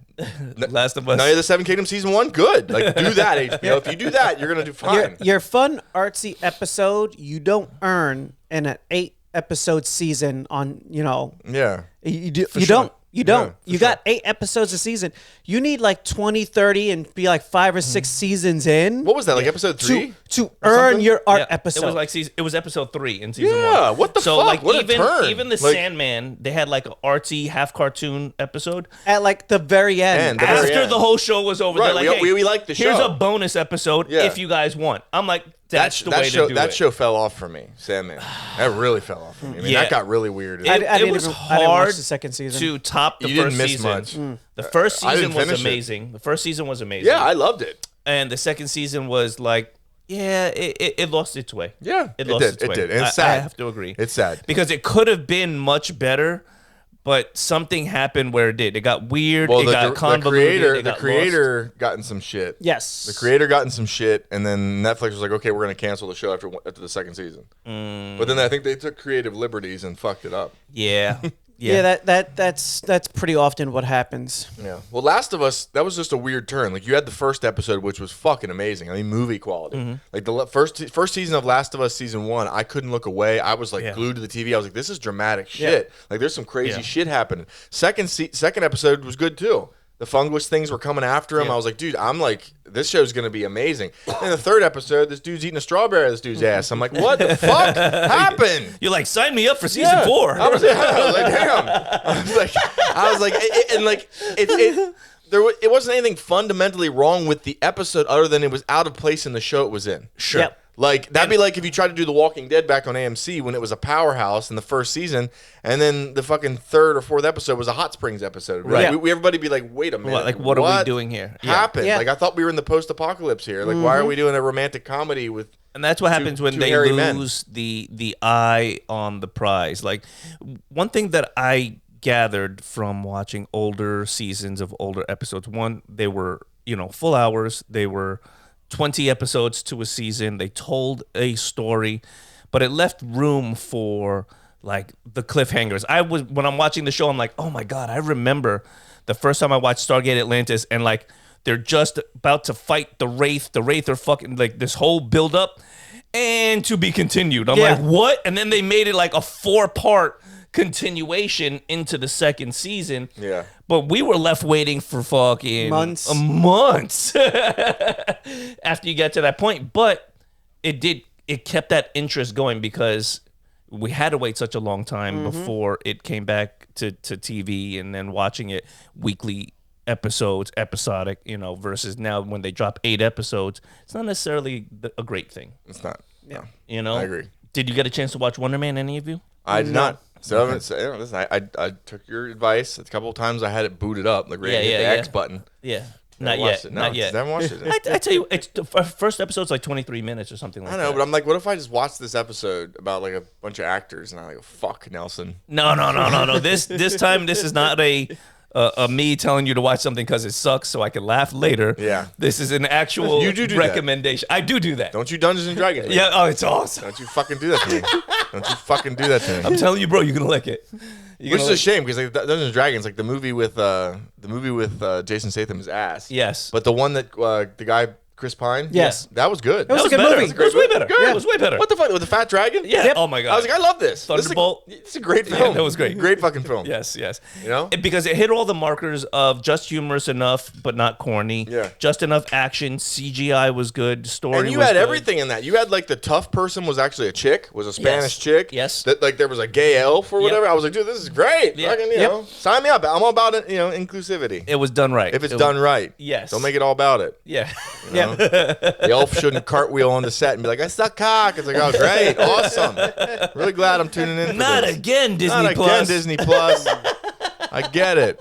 [SPEAKER 2] Last of Us.
[SPEAKER 1] Night of the Seven Kingdoms season 1 good. Like do that HBO. If you do that, you're gonna do fine.
[SPEAKER 3] Your fun artsy episode you don't earn in an 8 episode season on,
[SPEAKER 1] Yeah.
[SPEAKER 3] you
[SPEAKER 1] sure.
[SPEAKER 3] don't. You don't.
[SPEAKER 1] Yeah,
[SPEAKER 3] you got 8 episodes a season. You need like 20, 30, and be like 5 or 6 seasons in.
[SPEAKER 1] What was that? Like episode 3?
[SPEAKER 3] To earn your art
[SPEAKER 2] Yeah,
[SPEAKER 3] episode.
[SPEAKER 2] It was like it was episode 3 in season 1.
[SPEAKER 1] Yeah, what the
[SPEAKER 2] so
[SPEAKER 1] fuck?
[SPEAKER 2] like
[SPEAKER 1] What a turn.
[SPEAKER 2] even the
[SPEAKER 1] Like-
[SPEAKER 2] Sandman, they had like an artsy half cartoon episode.
[SPEAKER 3] at like the very end.
[SPEAKER 1] The very
[SPEAKER 2] After
[SPEAKER 1] end.
[SPEAKER 2] the whole show was over,
[SPEAKER 1] Right,
[SPEAKER 2] they're like,
[SPEAKER 1] we
[SPEAKER 2] hey,
[SPEAKER 1] like the
[SPEAKER 2] here's
[SPEAKER 1] show.
[SPEAKER 2] a bonus episode
[SPEAKER 1] Yeah.
[SPEAKER 2] if you guys want. I'm like, that's the way
[SPEAKER 1] show,
[SPEAKER 2] to do it.
[SPEAKER 1] That show fell off for me, Sandman. That really fell off for me. I mean,
[SPEAKER 2] Yeah.
[SPEAKER 1] that got really weird.
[SPEAKER 3] I
[SPEAKER 2] It
[SPEAKER 3] didn't
[SPEAKER 2] was
[SPEAKER 3] even- I didn't watch
[SPEAKER 2] hard
[SPEAKER 3] the second season.
[SPEAKER 2] to top the
[SPEAKER 1] You
[SPEAKER 2] first
[SPEAKER 1] didn't miss
[SPEAKER 2] season.
[SPEAKER 1] much.
[SPEAKER 2] The first
[SPEAKER 1] I
[SPEAKER 2] season
[SPEAKER 1] didn't
[SPEAKER 2] was
[SPEAKER 1] finish it.
[SPEAKER 2] amazing. The first season was amazing.
[SPEAKER 1] Yeah, I loved it.
[SPEAKER 2] And the second season was like, yeah, it lost its way.
[SPEAKER 1] Yeah,
[SPEAKER 2] it
[SPEAKER 1] it
[SPEAKER 2] lost
[SPEAKER 1] did.
[SPEAKER 2] its
[SPEAKER 1] It
[SPEAKER 2] way.
[SPEAKER 1] did. And it's
[SPEAKER 2] I
[SPEAKER 1] sad.
[SPEAKER 2] have to agree.
[SPEAKER 1] It's sad.
[SPEAKER 2] because it could have been much better, but something happened where it did. It got weird.
[SPEAKER 1] Well,
[SPEAKER 2] it got convoluted.
[SPEAKER 1] the creator got in some shit.
[SPEAKER 3] Yes.
[SPEAKER 1] The creator got in some shit, and then Netflix was like, okay, we're going to cancel the show after the second season. But then I think they took creative liberties and fucked it up.
[SPEAKER 2] Yeah.
[SPEAKER 3] Yeah, that's pretty often what happens.
[SPEAKER 1] Yeah. Well, Last of Us, that was just a weird turn. Like, you had the first episode, which was fucking amazing. I mean, movie quality. Like, the first season of Last of Us season 1, I couldn't look away. I was, like, glued to the TV. I was like, this is dramatic shit. Like, there's some crazy shit happening. Second episode was good, too. The fungus things were coming after him. I was like, dude, this show's going to be amazing. And the third episode, this dude's eating a strawberry out of this dude's ass. I'm like, what the fuck happened?
[SPEAKER 2] You're like, sign me up for season 4.
[SPEAKER 1] I was like, damn. I was like, it wasn't anything fundamentally wrong with the episode other than it was out of place in the show it was in.
[SPEAKER 2] Sure.
[SPEAKER 3] Yep.
[SPEAKER 1] Like, that'd be like if you tried to do The Walking Dead back on AMC when it was a powerhouse in the first season, and then the fucking third or fourth episode was a Hot Springs episode.
[SPEAKER 2] Right.
[SPEAKER 1] Like, everybody be like, wait a minute.
[SPEAKER 2] What are we doing here? Yeah.
[SPEAKER 1] Happened?
[SPEAKER 3] Yeah.
[SPEAKER 1] Like, I thought we were in the post-apocalypse here. Like, why are we doing a romantic comedy with...
[SPEAKER 2] And that's what happens when
[SPEAKER 1] two
[SPEAKER 2] they
[SPEAKER 1] hairy men.
[SPEAKER 2] lose the eye on the prize. Like, one thing that I gathered from watching older seasons of older episodes, one, they were, full hours. They were 20 episodes to a season. They told a story, but it left room for like the cliffhangers. When I'm watching the show, I'm like, oh my God, I remember the first time I watched Stargate Atlantis, and like they're just about to fight the Wraith. The Wraith are fucking like this whole build up and to be continued. I'm like, what? And then they made it like a 4-part continuation into the second season.
[SPEAKER 1] Yeah.
[SPEAKER 2] But we were left waiting for fucking
[SPEAKER 3] Months.
[SPEAKER 2] After you get to that point. But it kept that interest going because we had to wait such a long time before it came back to TV, and then watching it weekly episodes, episodic, versus now when they drop 8 episodes, it's not necessarily a great thing.
[SPEAKER 1] It's not.
[SPEAKER 3] Yeah.
[SPEAKER 1] I agree.
[SPEAKER 2] Did you get a chance to watch Wonder Man, any of you?
[SPEAKER 1] I did not. So, listen, I took your advice. A couple of times I had it booted up, like ready to hit the X button.
[SPEAKER 2] Yeah.
[SPEAKER 1] Never
[SPEAKER 2] Not
[SPEAKER 1] watched
[SPEAKER 2] yet.
[SPEAKER 1] it. No,
[SPEAKER 2] Not yet.
[SPEAKER 1] Never watched it.
[SPEAKER 2] I tell you, it's the first episode's like 23 minutes or something like
[SPEAKER 1] I
[SPEAKER 2] that.
[SPEAKER 1] know, but I'm like, what if I just watched this episode about like a bunch of actors and I'm like, fuck Nelson.
[SPEAKER 2] No. This time, this is not a me telling you to watch something because it sucks so I can laugh later.
[SPEAKER 1] Yeah.
[SPEAKER 2] This is an actual
[SPEAKER 1] You do
[SPEAKER 2] recommendation. I do that.
[SPEAKER 1] Don't you Dungeons and Dragons me.
[SPEAKER 2] Yeah. Oh, it's awesome.
[SPEAKER 1] Don't you fucking do that to me. Don't you fucking do that to me.
[SPEAKER 2] I'm telling you, bro, you're gonna like it.
[SPEAKER 1] Which is a shame because like, Dungeons and Dragons, like the movie with Jason Statham's ass.
[SPEAKER 2] Yes.
[SPEAKER 1] But the one that the guy Chris Pine.
[SPEAKER 3] Yes.
[SPEAKER 1] that was good.
[SPEAKER 3] It was a good
[SPEAKER 2] better.
[SPEAKER 3] movie.
[SPEAKER 2] It was way better.
[SPEAKER 1] Good.
[SPEAKER 2] It was way better.
[SPEAKER 1] What the fuck with the fat dragon?
[SPEAKER 2] Yeah.
[SPEAKER 3] Yep.
[SPEAKER 2] Oh my god.
[SPEAKER 1] I was like, I love this.
[SPEAKER 2] Thunderbolt.
[SPEAKER 1] It's a great film.
[SPEAKER 2] Yeah, that was great.
[SPEAKER 1] Great fucking film.
[SPEAKER 2] Yes.
[SPEAKER 1] You know?
[SPEAKER 2] Because it hit all the markers of just humorous enough, but not corny.
[SPEAKER 1] Yeah.
[SPEAKER 2] Just enough action. CGI was good. Story
[SPEAKER 1] And you
[SPEAKER 2] was
[SPEAKER 1] had
[SPEAKER 2] good.
[SPEAKER 1] everything in that. You had like the tough person was actually a chick, was a Spanish chick.
[SPEAKER 2] Yes.
[SPEAKER 1] That like there was a gay elf or whatever. I was like, dude, this is great.
[SPEAKER 2] Yeah.
[SPEAKER 1] Fucking, you know, sign me up. I'm all about it, inclusivity.
[SPEAKER 2] It was done right.
[SPEAKER 1] If it's done right.
[SPEAKER 2] Yes.
[SPEAKER 1] Don't make it all about it.
[SPEAKER 2] Yeah.
[SPEAKER 3] Yeah.
[SPEAKER 1] The elf shouldn't cartwheel on the set and be like, I suck cock. It's like, oh, great. Awesome. Really glad I'm tuning in.
[SPEAKER 2] Not
[SPEAKER 1] this.
[SPEAKER 2] again, Disney
[SPEAKER 1] Not
[SPEAKER 2] Plus.
[SPEAKER 1] again, Disney Plus. I get it.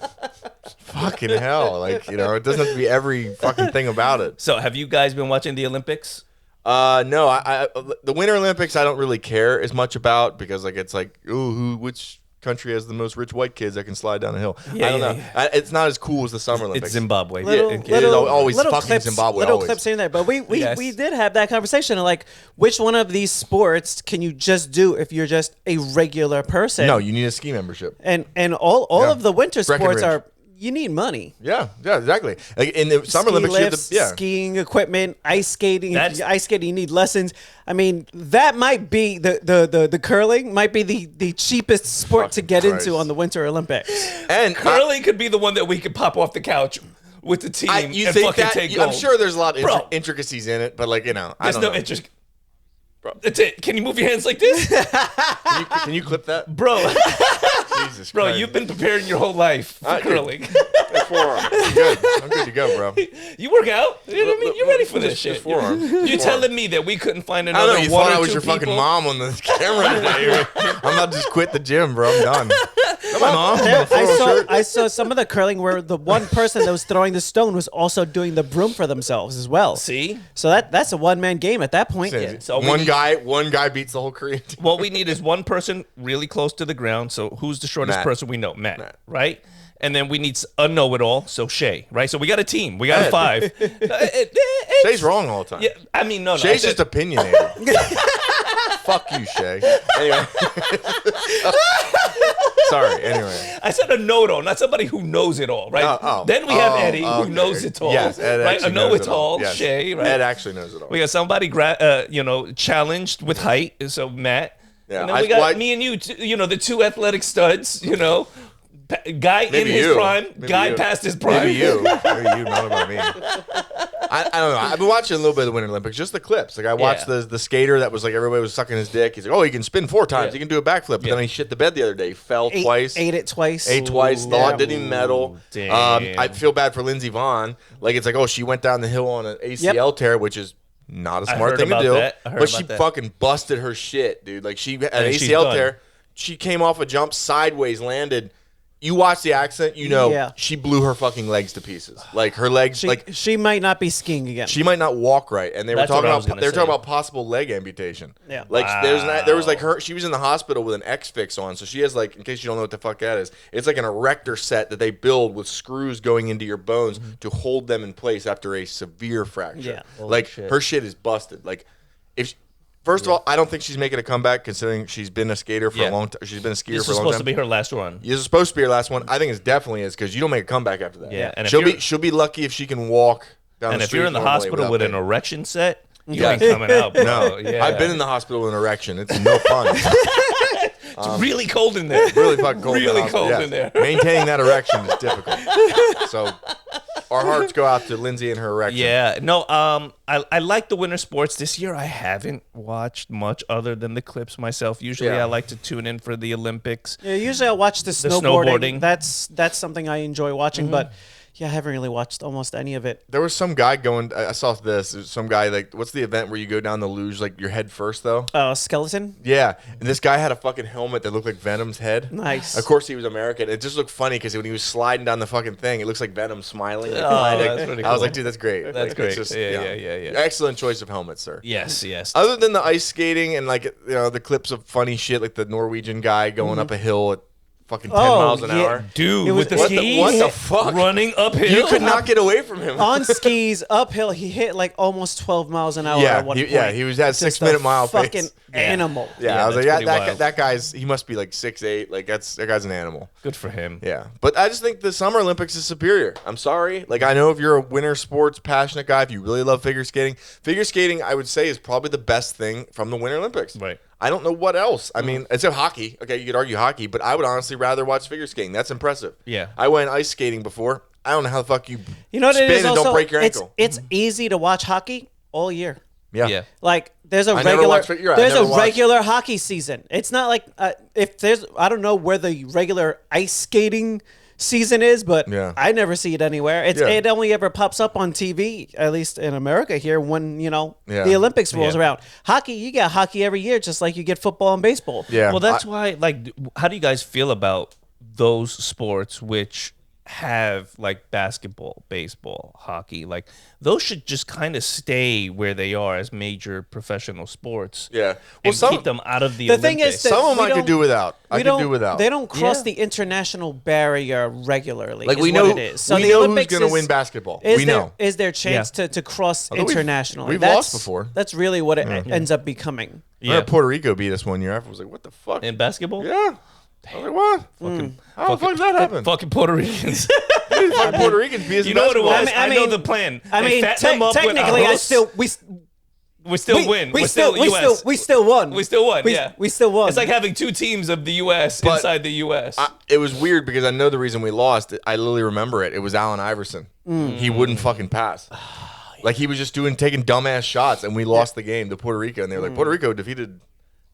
[SPEAKER 1] Fucking hell. Like, it doesn't have to be every fucking thing about it.
[SPEAKER 2] So, have you guys been watching the Olympics?
[SPEAKER 1] No, I the Winter Olympics I don't really care as much about because like it's like, ooh, which country has the most rich white kids that can slide down a hill?
[SPEAKER 2] Yeah,
[SPEAKER 1] I don't
[SPEAKER 2] yeah,
[SPEAKER 1] know.
[SPEAKER 2] yeah.
[SPEAKER 1] It's not as cool as the Summer Olympics.
[SPEAKER 2] It's Zimbabwe.
[SPEAKER 3] Little,
[SPEAKER 2] Yeah,
[SPEAKER 1] It is always fucking
[SPEAKER 3] clips,
[SPEAKER 1] Zimbabwe,
[SPEAKER 3] Little
[SPEAKER 1] always.
[SPEAKER 3] clips in there, but we
[SPEAKER 2] Yes.
[SPEAKER 3] did have that conversation of like, which one of these sports can you just do if you're just a regular person?
[SPEAKER 1] No, you need a ski membership.
[SPEAKER 3] and all
[SPEAKER 1] Yeah.
[SPEAKER 3] of the winter sports
[SPEAKER 1] Breckenridge.
[SPEAKER 3] are you need money.
[SPEAKER 1] Yeah, exactly. Like in the Summer Olympics, you have
[SPEAKER 3] lifts,
[SPEAKER 1] the,
[SPEAKER 3] skiing equipment, ice skating. If you ice skating, you need lessons. I mean, that might be the curling might be the cheapest sport to get into on the Winter Olympics.
[SPEAKER 1] And
[SPEAKER 2] curling could be the one that we could pop off the couch with the team
[SPEAKER 1] you
[SPEAKER 2] and
[SPEAKER 1] think
[SPEAKER 2] fucking
[SPEAKER 1] that,
[SPEAKER 2] take gold.
[SPEAKER 1] I'm sure there's a lot of intricacies in it, but like, you know,
[SPEAKER 2] There's
[SPEAKER 1] I
[SPEAKER 2] no
[SPEAKER 1] don't know.
[SPEAKER 2] interest. That's it. Can you move your hands like this?
[SPEAKER 1] Can you clip that?
[SPEAKER 2] Bro,
[SPEAKER 1] Jesus
[SPEAKER 2] bro,
[SPEAKER 1] Christ.
[SPEAKER 2] you've been preparing your whole life for curling.
[SPEAKER 1] Forearm. I'm good. I'm good to go, bro.
[SPEAKER 2] You work out. You know what I mean? You're ready for this shit.
[SPEAKER 1] Just forearm.
[SPEAKER 2] You're telling me that we couldn't find
[SPEAKER 1] I
[SPEAKER 2] another
[SPEAKER 1] don't know. You
[SPEAKER 2] one
[SPEAKER 1] thought
[SPEAKER 2] or
[SPEAKER 1] I was
[SPEAKER 2] two
[SPEAKER 1] your
[SPEAKER 2] people?
[SPEAKER 1] fucking mom on the camera today. I'm about to just quit the gym, bro. I'm done. Come on, mom.
[SPEAKER 3] I saw some of the curling where the one person that was throwing the stone was also doing the broom for themselves as well.
[SPEAKER 2] See?
[SPEAKER 3] So that's a one-man game at that point.
[SPEAKER 2] So
[SPEAKER 1] one guy beats the whole Korean team.
[SPEAKER 2] What we need is one person really close to the ground. So who's the shortest
[SPEAKER 1] Matt.
[SPEAKER 2] person we know? Matt, right? And then we need a know-it-all, so Shay, right? So we got a team. We got a 5.
[SPEAKER 1] Shay's wrong all the time.
[SPEAKER 2] Yeah, I mean, no.
[SPEAKER 1] Shay's just opinionated. Fuck you, Shay. Anyway. Sorry, anyway.
[SPEAKER 2] I said a know-it-all, not somebody who knows it all, right? Then we have Eddie, who knows it all.
[SPEAKER 1] Yes, Ed
[SPEAKER 2] right?
[SPEAKER 1] actually
[SPEAKER 2] A
[SPEAKER 1] knows it all.
[SPEAKER 2] know-it-all,
[SPEAKER 1] Yes.
[SPEAKER 2] Shay, right?
[SPEAKER 1] Ed actually knows it all.
[SPEAKER 2] We got somebody, challenged with height, so Matt.
[SPEAKER 1] Yeah,
[SPEAKER 2] And then we got me and you, the two athletic studs, guy in his prime, guy past his prime.
[SPEAKER 1] Maybe you, not about me. I don't know. I've been watching a little bit of the Winter Olympics, just the clips. Like I watched the skater that was like everybody was sucking his dick. He's like, oh, he can spin 4 times. He can do a backflip. But then he shit the bed the other day. He fell twice.
[SPEAKER 3] Ate it twice.
[SPEAKER 1] Didn't even medal.
[SPEAKER 2] Damn.
[SPEAKER 1] I feel bad for Lindsey Vonn. Like it's like, oh, she went down the hill on an ACL tear, which is not a smart thing to do. But she fucking busted her shit, dude. Like she had an ACL tear. She came off a jump sideways, landed. You watch the accident, she blew her fucking legs to pieces. Like her legs,
[SPEAKER 3] she might not be skiing again.
[SPEAKER 1] She might not walk right, and they were talking about possible leg amputation.
[SPEAKER 3] Yeah,
[SPEAKER 1] like there was like she was in the hospital with an X fix on, so she has like, in case you don't know what the fuck that is, it's like an erector set that they build with screws going into your bones to hold them in place after a severe fracture.
[SPEAKER 3] Yeah,
[SPEAKER 1] like her shit is busted. Like if. First of all, I don't think she's making a comeback considering she's been a skater for a long time. She's been a skier for a long time. This is supposed
[SPEAKER 2] to be her last run.
[SPEAKER 1] This is supposed to be her last one. I think it definitely is because you don't make a comeback after that.
[SPEAKER 2] Yeah, and
[SPEAKER 1] she'll be lucky if she can walk down the street.
[SPEAKER 2] And if you're in the hospital with an erection set, you ain't
[SPEAKER 1] Yeah.
[SPEAKER 2] coming out, bro.
[SPEAKER 1] No,
[SPEAKER 2] Yeah.
[SPEAKER 1] I've been in the hospital with an erection. It's no fun.
[SPEAKER 2] It's really cold in there.
[SPEAKER 1] Really fucking cold.
[SPEAKER 2] Really cold in there.
[SPEAKER 1] Maintaining that erection is difficult. So our hearts go out to Lindsay and her erection.
[SPEAKER 2] Yeah, no, I like the winter sports. This year I haven't watched much other than the clips myself. Usually I like to tune in for the Olympics.
[SPEAKER 3] Yeah, usually I watch the snowboarding. That's something I enjoy watching, but yeah, I haven't really watched almost any of it.
[SPEAKER 1] There was some guy going. I saw this. There's some guy like, what's the event where you go down the luge like your head first though?
[SPEAKER 3] Skeleton.
[SPEAKER 1] Yeah, and this guy had a fucking helmet that looked like Venom's head.
[SPEAKER 3] Nice.
[SPEAKER 1] Of course he was American. It just looked funny because when he was sliding down the fucking thing, it looks like Venom smiling. Like,
[SPEAKER 2] that's pretty
[SPEAKER 1] I was
[SPEAKER 2] cool.
[SPEAKER 1] like, dude, that's great.
[SPEAKER 2] That's
[SPEAKER 1] Like,
[SPEAKER 2] great.
[SPEAKER 1] it's just,
[SPEAKER 2] Yeah.
[SPEAKER 1] Excellent choice of helmet, sir.
[SPEAKER 2] Yes.
[SPEAKER 1] Other than the ice skating and like the clips of funny shit, like the Norwegian guy going up a hill at fucking 10 miles an hour.
[SPEAKER 2] Dude, with the skis,
[SPEAKER 1] what the fuck?
[SPEAKER 2] running uphill.
[SPEAKER 1] You could not get away from him.
[SPEAKER 3] On skis, uphill, he hit like almost 12 miles an hour at one point.
[SPEAKER 1] He was at
[SPEAKER 3] Just
[SPEAKER 1] 6-minute
[SPEAKER 3] a
[SPEAKER 1] mile
[SPEAKER 3] fucking
[SPEAKER 1] pace.
[SPEAKER 3] animal.
[SPEAKER 1] Yeah, I was like,
[SPEAKER 2] that's pretty wild.
[SPEAKER 1] that guy's, he must be like 6'8". Like that guy's an animal.
[SPEAKER 2] Good for him.
[SPEAKER 1] Yeah, but I just think the Summer Olympics is superior. I'm sorry. Like I know if you're a winter sports passionate guy, if you really love figure skating, I would say is probably the best thing from the Winter Olympics.
[SPEAKER 2] Right.
[SPEAKER 1] I don't know what else. I mean, except hockey. Okay, you could argue hockey, but I would honestly rather watch figure skating. That's impressive.
[SPEAKER 2] Yeah.
[SPEAKER 1] I went ice skating before. I don't know how the fuck you
[SPEAKER 3] You know what
[SPEAKER 1] spin
[SPEAKER 3] it is
[SPEAKER 1] and
[SPEAKER 3] also?
[SPEAKER 1] don't break your ankle.
[SPEAKER 3] It's easy to watch hockey all year.
[SPEAKER 1] Yeah.
[SPEAKER 3] Like there's a
[SPEAKER 1] I never
[SPEAKER 3] regular
[SPEAKER 1] watched- you're right, I
[SPEAKER 3] there's
[SPEAKER 1] never
[SPEAKER 3] a
[SPEAKER 1] watched.
[SPEAKER 3] regular hockey season. It's not like if there's I don't know where the regular ice skating season is, but
[SPEAKER 1] Yeah.
[SPEAKER 3] I never see it anywhere. It only ever pops up on TV, at least in America here, when the Olympics rolls around. Hockey, you get hockey every year, just like you get football and baseball.
[SPEAKER 1] Yeah.
[SPEAKER 2] Well, that's why, like, how do you guys feel about those sports which have like basketball, baseball, hockey? Like those should just kind of stay where they are as major professional sports.
[SPEAKER 1] Yeah.
[SPEAKER 2] Well, keep them out of the
[SPEAKER 3] The
[SPEAKER 2] Olympics.
[SPEAKER 3] thing is that
[SPEAKER 1] Some of them
[SPEAKER 3] we
[SPEAKER 1] I could do without.
[SPEAKER 3] They don't cross
[SPEAKER 2] Yeah.
[SPEAKER 3] the international barrier regularly.
[SPEAKER 1] Like
[SPEAKER 3] is
[SPEAKER 1] we know,
[SPEAKER 3] what it is. So
[SPEAKER 1] we
[SPEAKER 3] the
[SPEAKER 1] know
[SPEAKER 3] Olympics
[SPEAKER 1] who's going to
[SPEAKER 3] is-
[SPEAKER 1] win basketball.
[SPEAKER 3] Is
[SPEAKER 1] We
[SPEAKER 3] there,
[SPEAKER 1] know.
[SPEAKER 3] is there chance to cross
[SPEAKER 1] Although
[SPEAKER 3] internationally?
[SPEAKER 1] we've lost before.
[SPEAKER 3] That's really what it ends up becoming.
[SPEAKER 1] Yeah. Puerto Rico beat us one year. I was like, what the fuck?
[SPEAKER 2] In basketball?
[SPEAKER 1] Yeah. I was like, what?
[SPEAKER 2] Fucking,
[SPEAKER 1] How the fuck did that happen?
[SPEAKER 2] Fucking Puerto Ricans.
[SPEAKER 1] dude, fucking Puerto Ricans be as
[SPEAKER 2] You know what it was?
[SPEAKER 3] I mean-
[SPEAKER 2] I know the plan.
[SPEAKER 3] I
[SPEAKER 2] They
[SPEAKER 3] mean,
[SPEAKER 2] fatten them up with
[SPEAKER 3] technically,
[SPEAKER 2] arroz. We still win.
[SPEAKER 3] We
[SPEAKER 2] We're
[SPEAKER 3] still
[SPEAKER 2] US.
[SPEAKER 3] we still won.
[SPEAKER 2] We still won. Yeah,
[SPEAKER 3] we still won.
[SPEAKER 2] It's like having two teams of the U.S.
[SPEAKER 1] But
[SPEAKER 2] inside the U.S.
[SPEAKER 1] It was weird because I know the reason we lost. I literally remember it. It was Allen Iverson. He wouldn't fucking pass. Like he was just taking dumbass shots, and we lost the game to Puerto Rico. And they were like, Puerto Rico defeated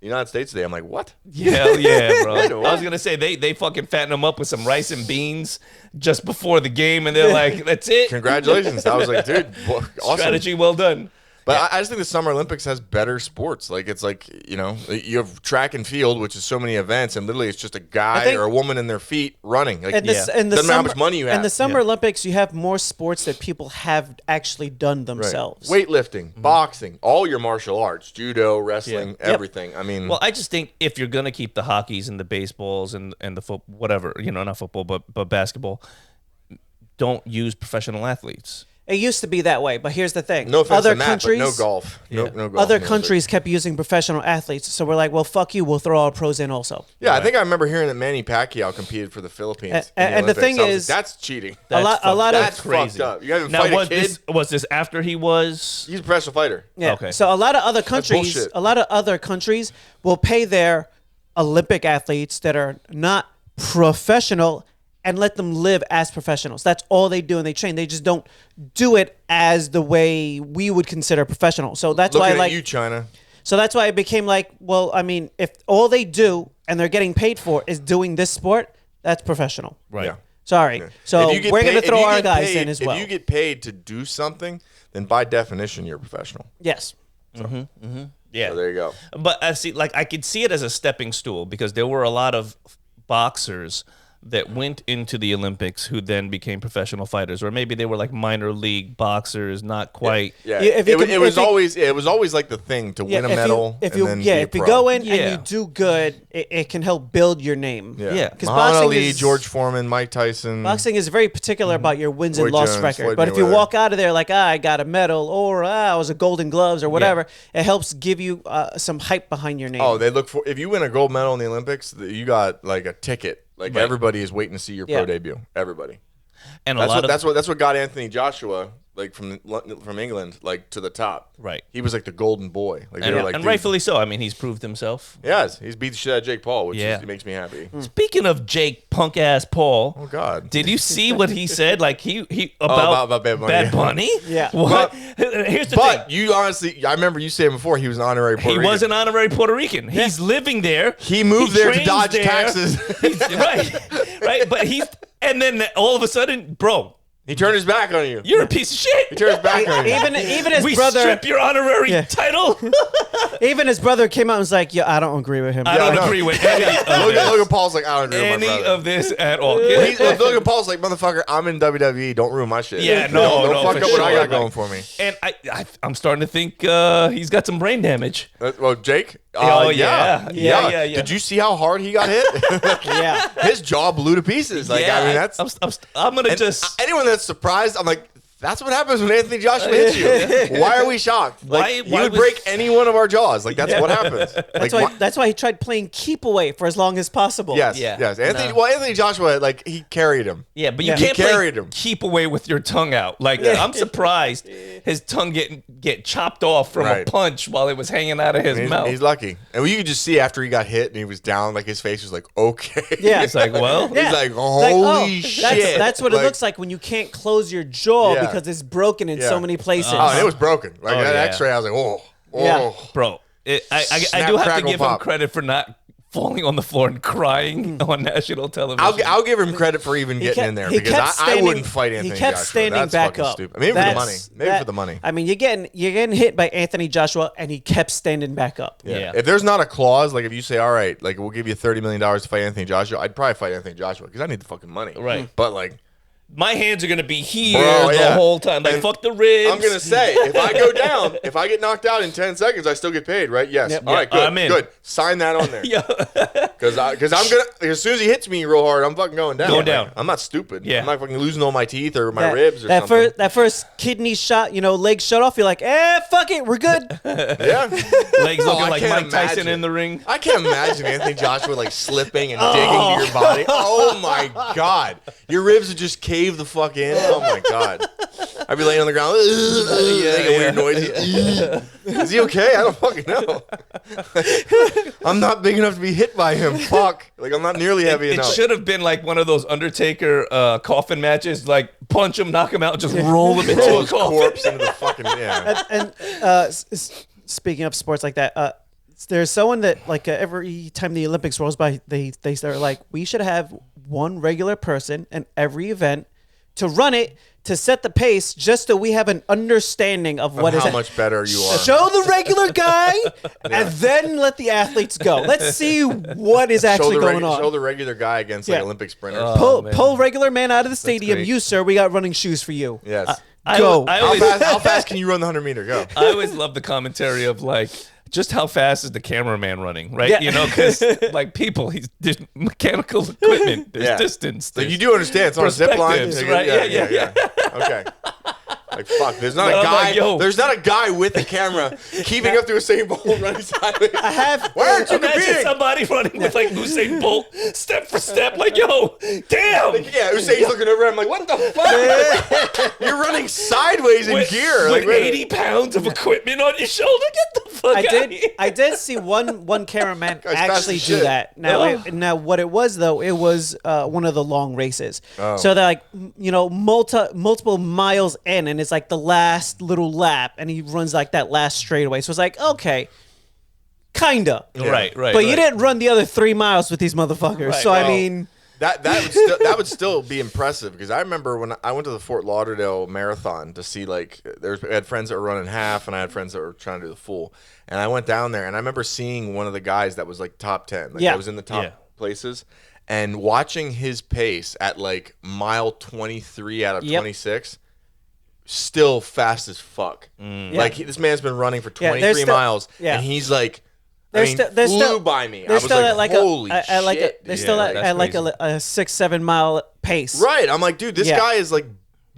[SPEAKER 1] the United States today. I'm like, what?
[SPEAKER 2] Hell yeah, bro.
[SPEAKER 1] Wait,
[SPEAKER 2] I
[SPEAKER 1] what?
[SPEAKER 2] was gonna say they fucking fatten them up with some rice and beans just before the game, and they're like, "That's it."
[SPEAKER 1] Congratulations. I was like, dude, awesome.
[SPEAKER 2] Strategy well done.
[SPEAKER 1] But I just think the Summer Olympics has better sports. Like it's like, you know, you have track and field, which is so many events, and literally it's just a guy
[SPEAKER 3] think-
[SPEAKER 1] or a woman in their feet running. Like,
[SPEAKER 3] and the
[SPEAKER 1] doesn't matter how much money you have.
[SPEAKER 3] In the Summer Olympics, you have more sports that people have actually done
[SPEAKER 1] Right.
[SPEAKER 3] themselves.
[SPEAKER 1] Weightlifting, boxing, all your martial arts, judo, wrestling,
[SPEAKER 2] Yeah.
[SPEAKER 1] everything. I mean,
[SPEAKER 2] Well, I just think if you're gonna keep the hockeys and the baseballs and the whatever, you know, not football but basketball, don't use professional athletes.
[SPEAKER 3] It used to be that way, but here's the thing:
[SPEAKER 1] no offense
[SPEAKER 3] other
[SPEAKER 1] to Matt,
[SPEAKER 3] countries,
[SPEAKER 1] but no golf. No golf.
[SPEAKER 3] other
[SPEAKER 1] in the
[SPEAKER 3] countries kept using professional athletes. So we're like, well, fuck you. We'll throw our pros in also.
[SPEAKER 1] Yeah, I think I remember hearing that Manny Pacquiao competed for the Philippines.
[SPEAKER 3] And the thing is-
[SPEAKER 1] that's cheating.
[SPEAKER 3] A lot of
[SPEAKER 1] That's
[SPEAKER 2] crazy.
[SPEAKER 1] fucked up. You haven't
[SPEAKER 2] Now
[SPEAKER 1] fight a
[SPEAKER 2] was
[SPEAKER 1] kid.
[SPEAKER 2] this after he was?
[SPEAKER 1] He's a professional fighter.
[SPEAKER 3] Yeah.
[SPEAKER 2] Okay.
[SPEAKER 3] So a lot of other countries,
[SPEAKER 1] bullshit.
[SPEAKER 3] will pay their Olympic athletes that are not professional and let them live as professionals. That's all they do, and they train. They just don't do it as the way we would consider professional. So that's
[SPEAKER 1] Looking
[SPEAKER 3] why,
[SPEAKER 1] at
[SPEAKER 3] like,
[SPEAKER 1] you, China.
[SPEAKER 3] so that's why it became like, well, I mean, if all they do and they're getting paid for is doing this sport, that's professional.
[SPEAKER 2] Right.
[SPEAKER 1] Yeah.
[SPEAKER 3] Sorry. So
[SPEAKER 1] If you get
[SPEAKER 3] we're going to
[SPEAKER 1] paid-
[SPEAKER 3] throw
[SPEAKER 1] if you
[SPEAKER 3] our
[SPEAKER 1] get
[SPEAKER 3] guys
[SPEAKER 1] paid-
[SPEAKER 3] in as well.
[SPEAKER 1] If you get paid to do something, then by definition you're a professional.
[SPEAKER 3] Yes.
[SPEAKER 2] Yeah.
[SPEAKER 1] So there you go.
[SPEAKER 2] But I see, like, I could see it as a stepping stool because there were a lot of boxers that went into the Olympics who then became professional fighters, or maybe they were like minor league boxers, not quite.
[SPEAKER 1] Yeah,
[SPEAKER 3] Yeah, if you can-
[SPEAKER 1] it was
[SPEAKER 3] if you-
[SPEAKER 1] always like the thing to win a medal.
[SPEAKER 3] If
[SPEAKER 1] and
[SPEAKER 3] you
[SPEAKER 1] then
[SPEAKER 3] yeah,
[SPEAKER 1] be a
[SPEAKER 3] if you
[SPEAKER 1] pro.
[SPEAKER 3] go in
[SPEAKER 2] Yeah.
[SPEAKER 3] and you do good, it can help build your name.
[SPEAKER 2] Yeah.
[SPEAKER 3] Because
[SPEAKER 1] Muhammad
[SPEAKER 3] boxing
[SPEAKER 1] Ali,
[SPEAKER 3] is
[SPEAKER 1] George Foreman, Mike Tyson.
[SPEAKER 3] boxing is very particular about your wins and
[SPEAKER 1] Roy
[SPEAKER 3] loss
[SPEAKER 1] Jones,
[SPEAKER 3] record.
[SPEAKER 1] Floyd
[SPEAKER 3] But if you
[SPEAKER 1] Mayweather.
[SPEAKER 3] walk out of there like, I got a medal, or I was a Golden Gloves, or whatever, it helps give you some hype behind your name.
[SPEAKER 1] Oh, they look for if you win a gold medal in the Olympics, you got like a ticket. Like
[SPEAKER 2] Right.
[SPEAKER 1] everybody is waiting to see your
[SPEAKER 3] Yeah.
[SPEAKER 1] pro debut. Everybody.
[SPEAKER 2] And
[SPEAKER 1] That's what got Anthony Joshua like from England like to the top.
[SPEAKER 2] Right.
[SPEAKER 1] He was like the golden boy. Like they
[SPEAKER 2] and,
[SPEAKER 1] were like,
[SPEAKER 2] and
[SPEAKER 1] dude,
[SPEAKER 2] rightfully so. I mean, he's proved himself.
[SPEAKER 1] Yes, he's beat the shit out of Jake Paul, which
[SPEAKER 2] Yeah.
[SPEAKER 1] makes me happy.
[SPEAKER 2] Speaking of Jake punk ass Paul,
[SPEAKER 1] Oh God.
[SPEAKER 2] did you see what he said? Like he about
[SPEAKER 1] about Bad Bunny.
[SPEAKER 2] Bad Bunny?
[SPEAKER 3] Yeah.
[SPEAKER 2] What? Here's the
[SPEAKER 1] But
[SPEAKER 2] thing.
[SPEAKER 1] you honestly, I remember you saying before he was an honorary Puerto
[SPEAKER 2] He
[SPEAKER 1] Rican.
[SPEAKER 2] was an honorary Puerto Rican. He's living there.
[SPEAKER 1] He moved there to
[SPEAKER 2] trains
[SPEAKER 1] dodge
[SPEAKER 2] there.
[SPEAKER 1] taxes.
[SPEAKER 2] right. But and then all of a sudden, bro,
[SPEAKER 1] He turned his back on you.
[SPEAKER 2] you're a piece of shit.
[SPEAKER 1] He turned his back on you.
[SPEAKER 3] even his
[SPEAKER 2] We
[SPEAKER 3] brother,
[SPEAKER 2] strip your honorary
[SPEAKER 3] Yeah.
[SPEAKER 2] title.
[SPEAKER 3] even his brother came out and was like, "Yeah, I don't agree with him."
[SPEAKER 2] I don't
[SPEAKER 1] no.
[SPEAKER 2] agree with any of
[SPEAKER 1] Logan
[SPEAKER 2] this.
[SPEAKER 1] Paul's like, I don't agree with my
[SPEAKER 2] Any
[SPEAKER 1] brother.
[SPEAKER 2] of this at all.
[SPEAKER 1] Logan Paul's like, motherfucker, I'm in WWE. Don't ruin my shit.
[SPEAKER 2] Yeah, no,
[SPEAKER 1] don't
[SPEAKER 2] no,
[SPEAKER 1] fuck
[SPEAKER 2] for
[SPEAKER 1] up what I
[SPEAKER 2] sure.
[SPEAKER 1] got going for me.
[SPEAKER 2] And I'm starting to think he's got some brain damage.
[SPEAKER 1] Well, Jake.
[SPEAKER 2] Oh,
[SPEAKER 1] yeah.
[SPEAKER 2] yeah.
[SPEAKER 1] Did you see how hard he got hit?
[SPEAKER 3] Yeah.
[SPEAKER 1] His jaw blew to pieces. Like, I mean, that's.
[SPEAKER 2] I'm gonna
[SPEAKER 1] and
[SPEAKER 2] just.
[SPEAKER 1] anyone that's surprised, I'm like, that's what happens when Anthony Joshua hits you. Why are we shocked? Like,
[SPEAKER 2] Why
[SPEAKER 1] he would
[SPEAKER 2] was-
[SPEAKER 1] break any one of our jaws. Like, that's what happens.
[SPEAKER 3] That's why he tried playing keep away for as long as possible.
[SPEAKER 1] Yes,
[SPEAKER 2] Yeah.
[SPEAKER 1] yes. Anthony.
[SPEAKER 2] No.
[SPEAKER 1] Well, Anthony Joshua, like, he carried him.
[SPEAKER 2] Yeah, but you
[SPEAKER 3] Yeah.
[SPEAKER 2] can't
[SPEAKER 1] He carried
[SPEAKER 2] play
[SPEAKER 1] him.
[SPEAKER 2] keep away with your tongue out. Like I'm surprised his tongue get chopped off from a
[SPEAKER 1] Right.
[SPEAKER 2] punch while it was hanging out of his mouth.
[SPEAKER 1] He's lucky. And you could just see after he got hit and he was down, like, his face was like, okay.
[SPEAKER 3] Yeah.
[SPEAKER 2] It's like, well,
[SPEAKER 3] Yeah.
[SPEAKER 1] He's like,
[SPEAKER 3] It's
[SPEAKER 1] holy
[SPEAKER 3] oh,
[SPEAKER 1] shit.
[SPEAKER 3] That's what it looks like when you can't close your jaw
[SPEAKER 1] Yeah.
[SPEAKER 3] because it's broken in
[SPEAKER 1] Yeah.
[SPEAKER 3] so many places.
[SPEAKER 1] Oh, and it was broken. Like,
[SPEAKER 2] Oh,
[SPEAKER 1] that
[SPEAKER 2] yeah.
[SPEAKER 1] X-ray, I was like, oh.
[SPEAKER 3] Yeah.
[SPEAKER 2] bro, I
[SPEAKER 1] Snap,
[SPEAKER 2] do have to
[SPEAKER 1] crackle,
[SPEAKER 2] give him
[SPEAKER 1] pop.
[SPEAKER 2] credit for not falling on the floor and crying on national television.
[SPEAKER 1] I'll give him credit for even getting in there because I wouldn't fight Anthony
[SPEAKER 3] He kept
[SPEAKER 1] Joshua.
[SPEAKER 3] standing
[SPEAKER 1] That's
[SPEAKER 3] back
[SPEAKER 1] fucking
[SPEAKER 3] up.
[SPEAKER 1] stupid. Maybe for the money.
[SPEAKER 3] That's-
[SPEAKER 1] Maybe for the money.
[SPEAKER 3] I mean, you're getting hit by Anthony Joshua, and he kept standing back up.
[SPEAKER 2] Yeah.
[SPEAKER 1] If there's not a clause, like if you say, all right, like we'll give you $30 million to fight Anthony Joshua, I'd probably fight Anthony Joshua because I need the fucking money.
[SPEAKER 2] Right.
[SPEAKER 1] But like,
[SPEAKER 2] My hands are gonna be here
[SPEAKER 1] Bro,
[SPEAKER 2] the
[SPEAKER 1] yeah.
[SPEAKER 2] whole time. Like
[SPEAKER 1] And
[SPEAKER 2] fuck the ribs.
[SPEAKER 1] I'm gonna say, if I go down, if I get knocked out in 10 seconds, I still get paid, right? Yes.
[SPEAKER 3] Yep.
[SPEAKER 1] All right,
[SPEAKER 2] Yeah,
[SPEAKER 1] good.
[SPEAKER 2] I'm in.
[SPEAKER 1] Good. Sign that on there.
[SPEAKER 2] Yeah.
[SPEAKER 1] Because I'm gonna, as soon as he hits me real hard, I'm fucking going down.
[SPEAKER 2] Going
[SPEAKER 1] Like,
[SPEAKER 2] down.
[SPEAKER 1] I'm not stupid.
[SPEAKER 2] Yeah.
[SPEAKER 1] I'm not fucking losing all my teeth or my ribs or
[SPEAKER 3] that
[SPEAKER 1] something.
[SPEAKER 3] that first kidney shot, leg shut off. You're like, fuck it, we're good.
[SPEAKER 1] Yeah.
[SPEAKER 2] Legs
[SPEAKER 1] Oh,
[SPEAKER 2] looking
[SPEAKER 1] I
[SPEAKER 2] like
[SPEAKER 1] can't
[SPEAKER 2] Mike Tyson
[SPEAKER 1] imagine.
[SPEAKER 2] in the ring.
[SPEAKER 1] I can't imagine Anthony Joshua like slipping and digging to your body. Oh my God. Your ribs would just cave cave the fuck in. Oh my god. I'd be laying on the ground, making weird noises. Is he okay? I don't fucking know. I'm not big enough to be hit by him. Fuck. Like, I'm not nearly heavy enough.
[SPEAKER 2] It should have been like one of those Undertaker coffin matches. Like, punch him, knock him out, just roll him into
[SPEAKER 1] Roll
[SPEAKER 2] a
[SPEAKER 1] his
[SPEAKER 2] coffin.
[SPEAKER 1] corpse into the fucking, yeah.
[SPEAKER 3] And speaking of sports like that, there's someone that like every time the Olympics rolls by, they start like, we should have one regular person in every event to run it, to set the pace, just so we have an understanding of what is
[SPEAKER 1] how much better you are.
[SPEAKER 3] Show the regular guy, and then let the athletes go. Let's see what is actually going on.
[SPEAKER 1] Show the regular guy against like Olympic sprinters.
[SPEAKER 3] Pull regular man out of the stadium.
[SPEAKER 2] great.
[SPEAKER 3] You, sir, we got running shoes for you.
[SPEAKER 1] Yes.
[SPEAKER 3] Go.
[SPEAKER 1] How fast can you run the 100 meter? Go.
[SPEAKER 2] I always love the commentary of like, just how fast is the cameraman running, right?
[SPEAKER 3] Yeah.
[SPEAKER 2] You know, because like people, there's mechanical equipment, there's distance.
[SPEAKER 1] Like,
[SPEAKER 2] there's
[SPEAKER 1] you do understand it's on a zip line,
[SPEAKER 2] perspectives, right? Yeah.
[SPEAKER 1] Okay. Like, fuck. There's not a
[SPEAKER 2] But I'm
[SPEAKER 1] guy.
[SPEAKER 2] like, yo.
[SPEAKER 1] There's not a guy with a camera keeping up to Usain Bolt running sideways.
[SPEAKER 3] Why
[SPEAKER 1] aren't you
[SPEAKER 2] Imagine
[SPEAKER 1] competing?
[SPEAKER 2] somebody running with like Usain Bolt, step for step, like, yo, damn.
[SPEAKER 1] Yeah, Usain's looking over. I'm like, what the fuck? You're running sideways in gear.
[SPEAKER 2] With
[SPEAKER 1] Like,
[SPEAKER 2] 80 pounds of equipment on your shoulder. Get the fuck out of here.
[SPEAKER 3] I did see one cameraman
[SPEAKER 1] Guy's fast
[SPEAKER 3] actually
[SPEAKER 1] as
[SPEAKER 3] do
[SPEAKER 1] shit.
[SPEAKER 3] that. Now what it was though, it was one of the long races.
[SPEAKER 1] Oh.
[SPEAKER 3] So they're like, multiple miles in, and it's like the last little lap, and he runs like that last straightaway. So it's like, okay, kinda,
[SPEAKER 2] Right.
[SPEAKER 3] but you didn't run the other 3 miles with these motherfuckers.
[SPEAKER 2] Right.
[SPEAKER 3] So I
[SPEAKER 1] Well,
[SPEAKER 3] mean,
[SPEAKER 1] that would still be impressive, because I remember when I went to the Fort Lauderdale Marathon to see, like, I had friends that were running half, and I had friends that were trying to do the full, and I went down there, and I remember seeing one of the guys that was like top 10, like that was in the top places, and watching his pace at like mile 23 out of 26. Still fast as fuck. Like, this man's been running for 23 miles, and he's like, flew by me. I was
[SPEAKER 3] still
[SPEAKER 1] like,
[SPEAKER 3] at like
[SPEAKER 1] holy
[SPEAKER 3] a, at like
[SPEAKER 1] shit.
[SPEAKER 3] they're still
[SPEAKER 2] that's
[SPEAKER 3] at like
[SPEAKER 2] crazy.
[SPEAKER 3] a 6-7 mile pace.
[SPEAKER 1] Right. I'm like, dude, this
[SPEAKER 3] Yeah.
[SPEAKER 1] guy is like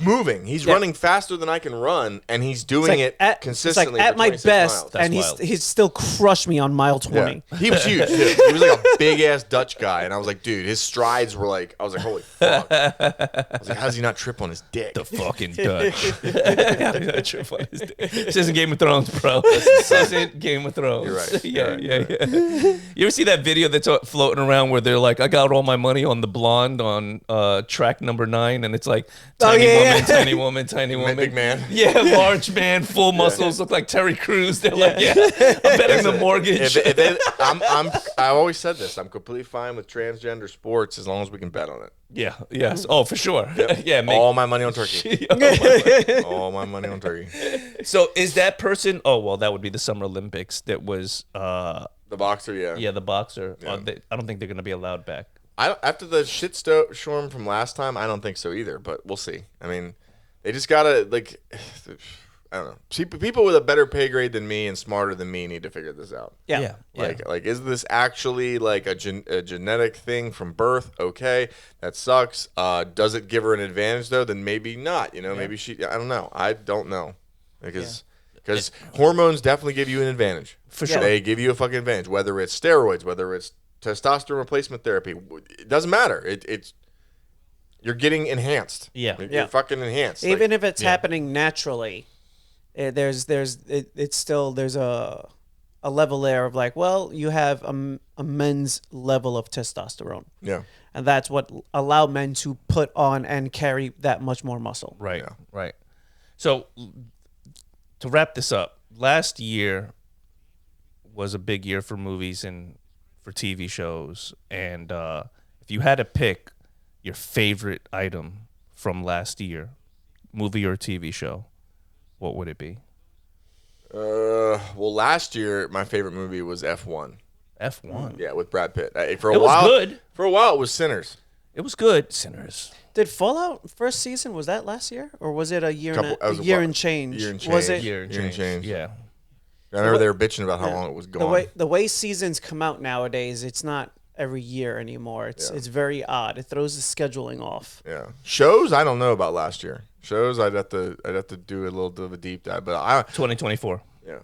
[SPEAKER 1] moving. He's running faster than I can run, and he's doing it consistently.
[SPEAKER 3] It's like at
[SPEAKER 1] for
[SPEAKER 3] my
[SPEAKER 1] 26
[SPEAKER 3] best,
[SPEAKER 1] miles.
[SPEAKER 3] and
[SPEAKER 2] wild.
[SPEAKER 3] he's still crushed me on mile 20.
[SPEAKER 1] Yeah. He was huge, too. He was like a big ass Dutch guy, and I was like, dude, his strides were like, I was like, holy fuck. I was like, how does he not trip on his dick?
[SPEAKER 2] The fucking Dutch. This isn't Game of Thrones, bro. This isn't Game of Thrones.
[SPEAKER 1] You're right.
[SPEAKER 2] Yeah.
[SPEAKER 1] You're right.
[SPEAKER 2] You ever see that video that's floating around where they're like, I got all my money on the blonde on track number 9, and it's like tiny woman, tiny woman.
[SPEAKER 1] Big man.
[SPEAKER 2] Yeah, large man, full muscles, look like Terry Crews. They're like, I'm betting the mortgage.
[SPEAKER 1] I always said this. I'm completely fine with transgender sports as long as we can bet on it.
[SPEAKER 2] Yeah, yes. Oh, for sure. Yeah,
[SPEAKER 1] All my money on turkey.
[SPEAKER 2] Oh,
[SPEAKER 1] All my money on turkey.
[SPEAKER 2] so is that person? Oh, well, that would be the Summer Olympics. That was,
[SPEAKER 1] The boxer, yeah.
[SPEAKER 2] the boxer.
[SPEAKER 1] Yeah.
[SPEAKER 2] I don't think they're gonna be allowed back.
[SPEAKER 1] After the shitstorm from last time, I don't think so either, but we'll see. I mean, they just gotta, like, I don't know. People with a better pay grade than me and smarter than me need to figure this out.
[SPEAKER 3] Yeah.
[SPEAKER 1] Like, is this actually like a genetic thing from birth? Okay, that sucks. Does it give her an advantage though? Then maybe not. You know, maybe I don't know. I don't know, because hormones definitely give you an advantage.
[SPEAKER 2] For sure.
[SPEAKER 1] They give you a fucking advantage. Whether it's steroids, whether it's testosterone replacement therapy, it doesn't matter. It's you're getting enhanced.
[SPEAKER 2] Yeah.
[SPEAKER 1] You're fucking enhanced.
[SPEAKER 3] Even
[SPEAKER 1] Like,
[SPEAKER 3] if it's happening naturally, there's a level there of like, well, you have a men's level of testosterone,
[SPEAKER 1] yeah.
[SPEAKER 3] and that's what allow men to put on and carry that much more muscle.
[SPEAKER 2] Right. Right. So to wrap this up, last year was a big year for movies and for TV shows. And if you had to pick your favorite item from last year, movie or TV show, what would it be?
[SPEAKER 1] Well, last year my favorite movie was F1.
[SPEAKER 2] F1.
[SPEAKER 1] Yeah, with Brad Pitt.
[SPEAKER 2] It was good.
[SPEAKER 1] For a while, it was Sinners.
[SPEAKER 2] It was good. Sinners.
[SPEAKER 3] Did Fallout first season, was that last year, or was it a year
[SPEAKER 1] Couple-
[SPEAKER 3] and
[SPEAKER 1] that was
[SPEAKER 3] a
[SPEAKER 1] a
[SPEAKER 3] year
[SPEAKER 1] while-
[SPEAKER 3] and change?
[SPEAKER 1] year and
[SPEAKER 3] Was
[SPEAKER 1] change.
[SPEAKER 3] it
[SPEAKER 2] Year and
[SPEAKER 1] Year and
[SPEAKER 2] change.
[SPEAKER 1] change.
[SPEAKER 2] Yeah.
[SPEAKER 1] I remember they were bitching about how long it was gone.
[SPEAKER 3] the way seasons come out nowadays? It's not every year anymore. It's very odd. It throws the scheduling off.
[SPEAKER 1] Yeah. Shows, I don't know about last year. Shows, I'd have to do a little bit of a deep dive. But
[SPEAKER 2] 2024.
[SPEAKER 1] yeah,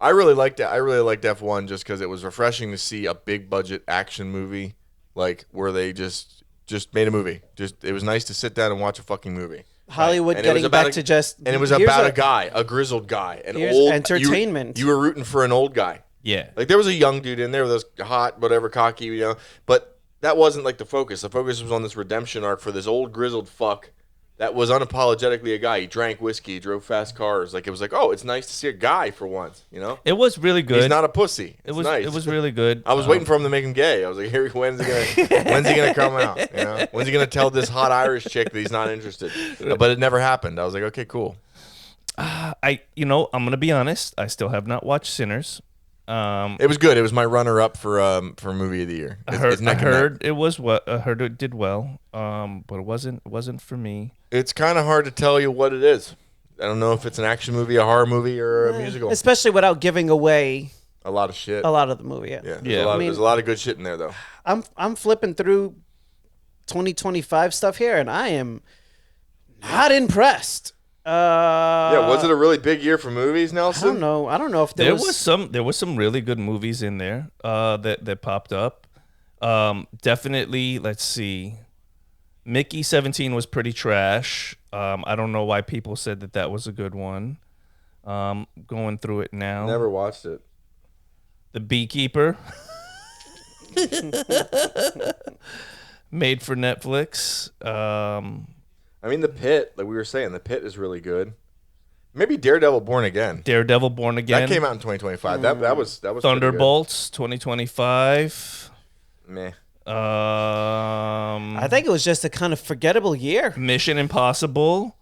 [SPEAKER 1] I really liked it. I really liked F1 just because it was refreshing to see a big budget action movie, like where they just just made a movie. Just it was nice to sit down and watch a fucking movie.
[SPEAKER 3] Hollywood
[SPEAKER 1] And it was
[SPEAKER 3] getting
[SPEAKER 1] about
[SPEAKER 3] back to just.
[SPEAKER 1] And it was
[SPEAKER 3] here's
[SPEAKER 1] about a guy, a grizzled guy, an
[SPEAKER 3] here's
[SPEAKER 1] old
[SPEAKER 3] entertainment.
[SPEAKER 1] You were rooting for an old guy.
[SPEAKER 2] Yeah.
[SPEAKER 1] Like there was a young dude in there with those hot, whatever, cocky, but that wasn't like the focus. The focus was on this redemption arc for this old grizzled fuck that was unapologetically a guy. He drank whiskey, he drove fast cars. Like it was like, oh, it's nice to see a guy for once,
[SPEAKER 2] It was really good.
[SPEAKER 1] He's not a pussy. It's nice.
[SPEAKER 2] It was really good.
[SPEAKER 1] I was waiting for him to make him gay. I was like, when's he gonna come out? When's he gonna tell this hot Irish chick that he's not interested? But it never happened. I was like, okay, cool.
[SPEAKER 2] I'm gonna be honest. I still have not watched Sinners.
[SPEAKER 1] It was good. It was my runner-up for movie of the year.
[SPEAKER 2] I heard it did well. But it wasn't for me.
[SPEAKER 1] It's kind of hard to tell you what it is. I don't know if it's an action movie, a horror movie, or a musical.
[SPEAKER 3] Especially without giving away
[SPEAKER 1] a lot of shit.
[SPEAKER 3] a lot of the movie.
[SPEAKER 1] Yeah. There's a lot of good shit in there, though.
[SPEAKER 3] I'm flipping through 2025 stuff here, and I am not impressed.
[SPEAKER 1] Was it a really big year for movies, Nelson?
[SPEAKER 3] I don't know if
[SPEAKER 2] there was some really good movies in there that popped up. Definitely, let's see. Mickey 17 was pretty trash. I don't know why people said that was a good one. Going through it now.
[SPEAKER 1] Never watched it.
[SPEAKER 2] The Beekeeper. Made for Netflix.
[SPEAKER 1] I mean, The Pit, like we were saying, The Pit is really good. Maybe Daredevil Born Again.
[SPEAKER 2] Daredevil Born Again.
[SPEAKER 1] That came out in 2025. That was
[SPEAKER 2] Thunderbolts 2025.
[SPEAKER 1] Meh.
[SPEAKER 3] I think it was just a kind of forgettable year.
[SPEAKER 2] Mission Impossible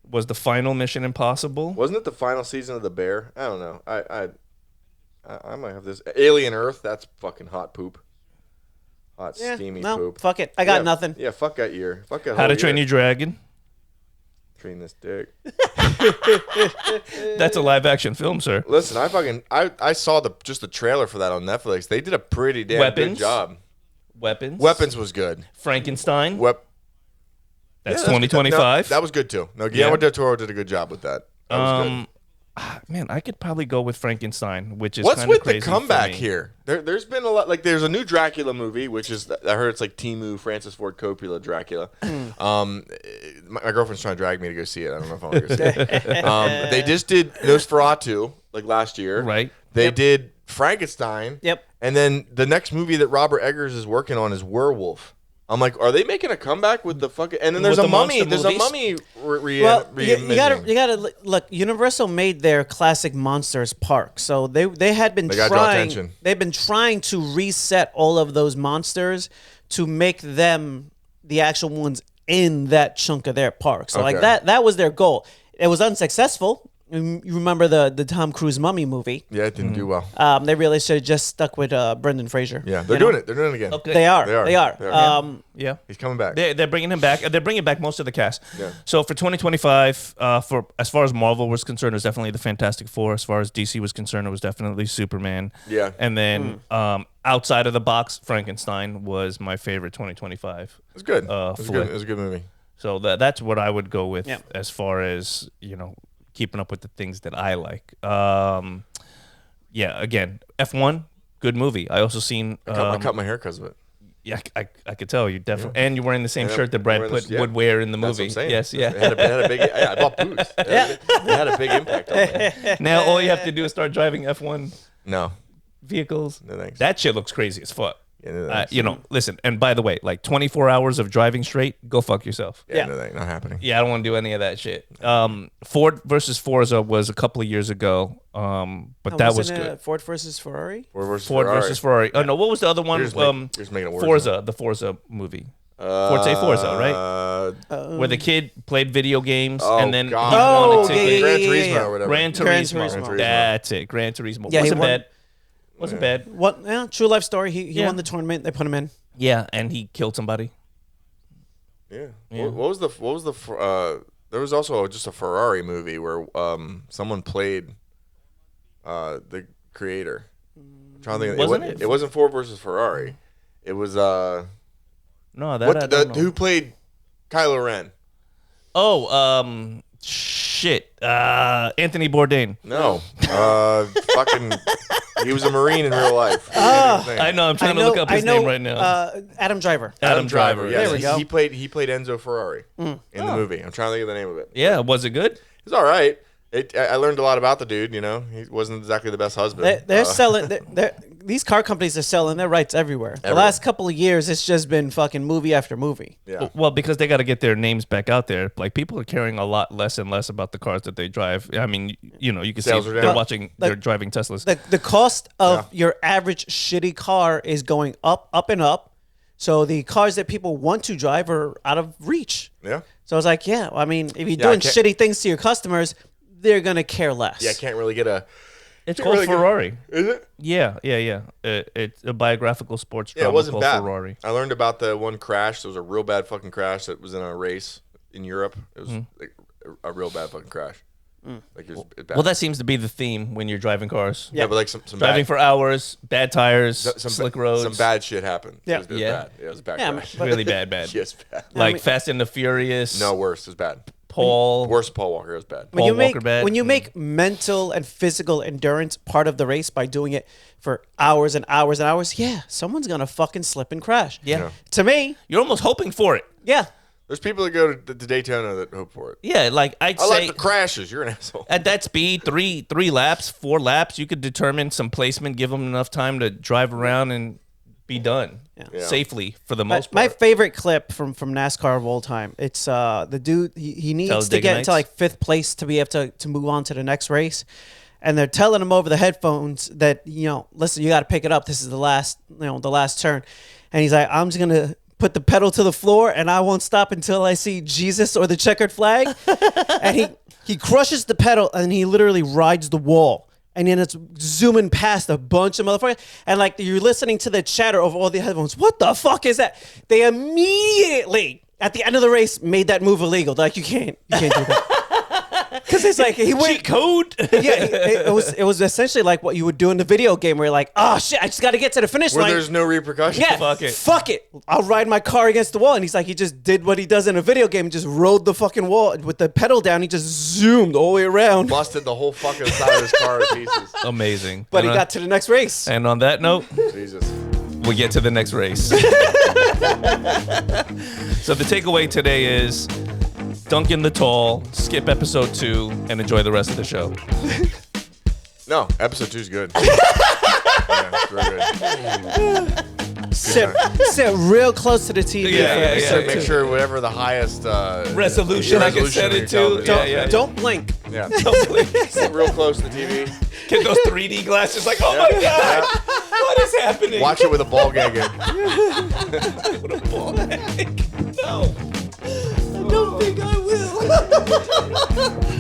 [SPEAKER 2] was the final Mission Impossible.
[SPEAKER 1] Wasn't it the final season of The Bear? I don't know. I might have this. Alien Earth, that's fucking hot poop. Hot, steamy poop.
[SPEAKER 3] Fuck it. I got nothing.
[SPEAKER 1] Yeah, fuck that year. Fuck that
[SPEAKER 2] How to Train Your Dragon.
[SPEAKER 1] Train this dick.
[SPEAKER 2] That's a live action film, sir.
[SPEAKER 1] Listen, I saw just the trailer for that on Netflix. They did a pretty damn good job.
[SPEAKER 2] Weapons
[SPEAKER 1] was good.
[SPEAKER 2] Frankenstein. That's
[SPEAKER 1] Yeah,
[SPEAKER 2] 2025.
[SPEAKER 1] That was good too. No, Guillermo del Toro did a good job with that. That was good.
[SPEAKER 2] Man, I could probably go with Frankenstein, which is
[SPEAKER 1] What's with
[SPEAKER 2] crazy
[SPEAKER 1] the comeback
[SPEAKER 2] for me.
[SPEAKER 1] here? There's been a lot. Like, there's a new Dracula movie, which is I heard it's like Timu, Francis Ford Coppola Dracula. My girlfriend's trying to drag me to go see it. I don't know if I want to go see it. They just did Nosferatu like last year.
[SPEAKER 2] Right.
[SPEAKER 1] They did Frankenstein.
[SPEAKER 3] Yep.
[SPEAKER 1] And then the next movie that Robert Eggers is working on is Werewolf. I'm like, are they making a comeback with the fucking? And then there's a mummy. There's a mummy.
[SPEAKER 3] You gotta look. Universal made their classic monsters park, so they had been trying. They've been trying to reset all of those monsters to make them the actual ones in that chunk of their park. So like that was their goal. It was unsuccessful. You remember the Tom Cruise Mummy movie?
[SPEAKER 1] Yeah, it didn't do well.
[SPEAKER 3] They really should have just stuck with Brendan Fraser.
[SPEAKER 1] Yeah, they're doing it. They're doing it again.
[SPEAKER 2] Okay.
[SPEAKER 3] They are.
[SPEAKER 2] Yeah,
[SPEAKER 1] he's coming back.
[SPEAKER 2] They're bringing him back. They're bringing back most of the cast.
[SPEAKER 1] Yeah.
[SPEAKER 2] So for 2025, for as far as Marvel was concerned, it was definitely the Fantastic Four. As far as DC was concerned, it was definitely Superman.
[SPEAKER 1] Yeah.
[SPEAKER 2] And then outside of the box, Frankenstein was my favorite 2025.
[SPEAKER 1] It's good.
[SPEAKER 2] It
[SPEAKER 1] was a good movie.
[SPEAKER 2] So that's what I would go with as far as keeping up with the things that I like. Again, F1, good movie. I also seen.
[SPEAKER 1] I cut my hair because of it.
[SPEAKER 2] Yeah, I could tell you definitely. And you're wearing the same shirt that Brad Pitt would wear in the movie.
[SPEAKER 1] That's what I'm saying.
[SPEAKER 2] Yes, yeah.
[SPEAKER 1] It had a big. I bought boots. It had a big impact on me.
[SPEAKER 2] Now all you have to do is start driving F1
[SPEAKER 1] No.
[SPEAKER 2] vehicles.
[SPEAKER 1] No thanks.
[SPEAKER 2] That shit looks crazy as fuck.
[SPEAKER 1] Yeah, no thanks.
[SPEAKER 2] Listen, and by the way, like 24 hours of driving straight, go fuck yourself.
[SPEAKER 1] Yeah. No thanks. Not happening.
[SPEAKER 2] Yeah, I don't want to do any of that shit. Ford versus Forza was a couple of years ago, but that was good.
[SPEAKER 3] Ford versus Ferrari.
[SPEAKER 1] Ford
[SPEAKER 2] versus Ferrari. Oh no, what was the other one?
[SPEAKER 1] You're just making it worse.
[SPEAKER 2] Forza, the Forza movie. Forza, right? Where the kid played video games and then he wanted to
[SPEAKER 1] Gran Turismo or whatever.
[SPEAKER 2] Gran Turismo. That's it. Gran Turismo.
[SPEAKER 3] Yeah,
[SPEAKER 2] Wasn't bad.
[SPEAKER 3] What? Yeah, true life story. He won the tournament. They put him in.
[SPEAKER 2] Yeah, and he killed somebody.
[SPEAKER 1] Yeah. What was the? There was also just a Ferrari movie where someone played the creator. I'm trying to think. It wasn't Ford versus Ferrari. It was
[SPEAKER 2] No, that I don't know.
[SPEAKER 1] Who played Kylo Ren?
[SPEAKER 2] Oh, shit. Anthony Bourdain.
[SPEAKER 1] No. Fucking He was a Marine in real life.
[SPEAKER 2] I know. I'm trying to look up his name right now.
[SPEAKER 3] Adam Driver.
[SPEAKER 2] Adam Driver.
[SPEAKER 1] Yeah,
[SPEAKER 3] There we go.
[SPEAKER 1] He played Enzo Ferrari in the movie. I'm trying to think of the name of it.
[SPEAKER 2] Yeah, was it good?
[SPEAKER 1] It's all right. I learned a lot about the dude. You know, he wasn't exactly the best husband.
[SPEAKER 3] They're selling. These car companies are selling their rights everywhere. The last couple of years, it's just been fucking movie after movie.
[SPEAKER 1] Yeah.
[SPEAKER 2] Well, because they got to get their names back out there. Like, people are caring a lot less and less about the cars that they drive. I mean, you can
[SPEAKER 1] Sales
[SPEAKER 2] see
[SPEAKER 1] are
[SPEAKER 2] they're
[SPEAKER 1] down.
[SPEAKER 2] they're driving Teslas.
[SPEAKER 3] The cost of your average shitty car is going up, and up. So the cars that people want to drive are out of reach.
[SPEAKER 1] Yeah.
[SPEAKER 3] So I was like, I mean, if you're doing shitty things to your customers, they're gonna care less.
[SPEAKER 1] Yeah, I can't really get a.
[SPEAKER 2] It's called
[SPEAKER 1] really
[SPEAKER 2] Ferrari.
[SPEAKER 1] Is it?
[SPEAKER 2] Yeah. It's a biographical sports drama
[SPEAKER 1] Yeah, it wasn't
[SPEAKER 2] called
[SPEAKER 1] bad.
[SPEAKER 2] Ferrari.
[SPEAKER 1] I learned about the one crash. There was a real bad fucking crash that was in a race in Europe. It was like a real bad fucking crash. Like it was bad.
[SPEAKER 2] Well, that seems to be the theme when you're driving cars.
[SPEAKER 1] Yeah, but like some
[SPEAKER 2] Driving
[SPEAKER 1] bad,
[SPEAKER 2] for hours, bad tires, slick roads.
[SPEAKER 1] Some bad shit happened.
[SPEAKER 3] Yeah.
[SPEAKER 1] It was
[SPEAKER 2] Yeah.
[SPEAKER 1] bad. It was a bad
[SPEAKER 3] Yeah,
[SPEAKER 1] crash.
[SPEAKER 3] but-
[SPEAKER 2] Really bad.
[SPEAKER 1] Yes, bad.
[SPEAKER 2] Like Fast and the Furious.
[SPEAKER 1] No, worse. It was bad.
[SPEAKER 2] Paul.
[SPEAKER 1] Worse than Paul Walker. It was bad.
[SPEAKER 3] When you
[SPEAKER 2] Paul Walker bad.
[SPEAKER 3] when you make mental and physical endurance part of the race by doing it for hours and hours and hours, someone's gonna fucking slip and crash.
[SPEAKER 2] Yeah.
[SPEAKER 3] To me,
[SPEAKER 2] You're almost hoping for it.
[SPEAKER 3] yeah.
[SPEAKER 1] There's people that go to Daytona that hope for it.
[SPEAKER 2] Yeah, like I'd
[SPEAKER 1] I
[SPEAKER 2] say
[SPEAKER 1] like the crashes. You're an asshole.
[SPEAKER 2] at that speed, three laps, 4 laps, you could determine some placement, give them enough time to drive around and be done safely for the most
[SPEAKER 3] My
[SPEAKER 2] part.
[SPEAKER 3] favorite clip from NASCAR of all time. It's the dude. He needs to get into like 5th place to be able to move on to the next race, and they're telling him over the headphones that listen, you got to pick it up. This is the last turn, and he's like, I'm just gonna put the pedal to the floor, and I won't stop until I see Jesus or the checkered flag. And he crushes the pedal, and he literally rides the wall. And then it's zooming past a bunch of motherfuckers. And like you're listening to the chatter of all the headphones. What the fuck is that? They immediately, at the end of the race, made that move illegal. They're like, you can't do that. Because it's like he went
[SPEAKER 2] Cheat code.
[SPEAKER 3] it was essentially like what you would do in the video game where you're like, oh shit, I just got to get to the finish
[SPEAKER 1] Where
[SPEAKER 3] line.
[SPEAKER 1] there's no repercussions.
[SPEAKER 3] Yeah, fuck it. I'll ride my car against the wall. And he's like, he just did what he does in a video game, just rode the fucking wall with the pedal down. He just zoomed all the way around.
[SPEAKER 1] Busted the whole fucking side of his car to pieces.
[SPEAKER 2] Amazing.
[SPEAKER 3] But he got to the next race.
[SPEAKER 2] And on that note,
[SPEAKER 1] Jesus.
[SPEAKER 2] we get to the next race. So the takeaway today is Duncan the Tall, skip episode 2, and enjoy the rest of the show.
[SPEAKER 1] No, episode 2 is good. Yeah, it's very good.
[SPEAKER 3] Sit real close to the TV.
[SPEAKER 2] Yeah,
[SPEAKER 3] for
[SPEAKER 2] yeah,
[SPEAKER 3] episode
[SPEAKER 2] yeah.
[SPEAKER 1] Make
[SPEAKER 3] two.
[SPEAKER 1] sure whatever the highest
[SPEAKER 2] Resolution I can set
[SPEAKER 1] of your
[SPEAKER 2] it to.
[SPEAKER 1] television.
[SPEAKER 2] Yeah.
[SPEAKER 3] Don't blink.
[SPEAKER 1] Yeah.
[SPEAKER 2] Totally.
[SPEAKER 1] Sit real close to the TV.
[SPEAKER 2] Get those 3D glasses. Like, oh my god, what is happening?
[SPEAKER 1] Watch it with a ball gag in.
[SPEAKER 2] With a ball gag. No.
[SPEAKER 3] I don't think I will.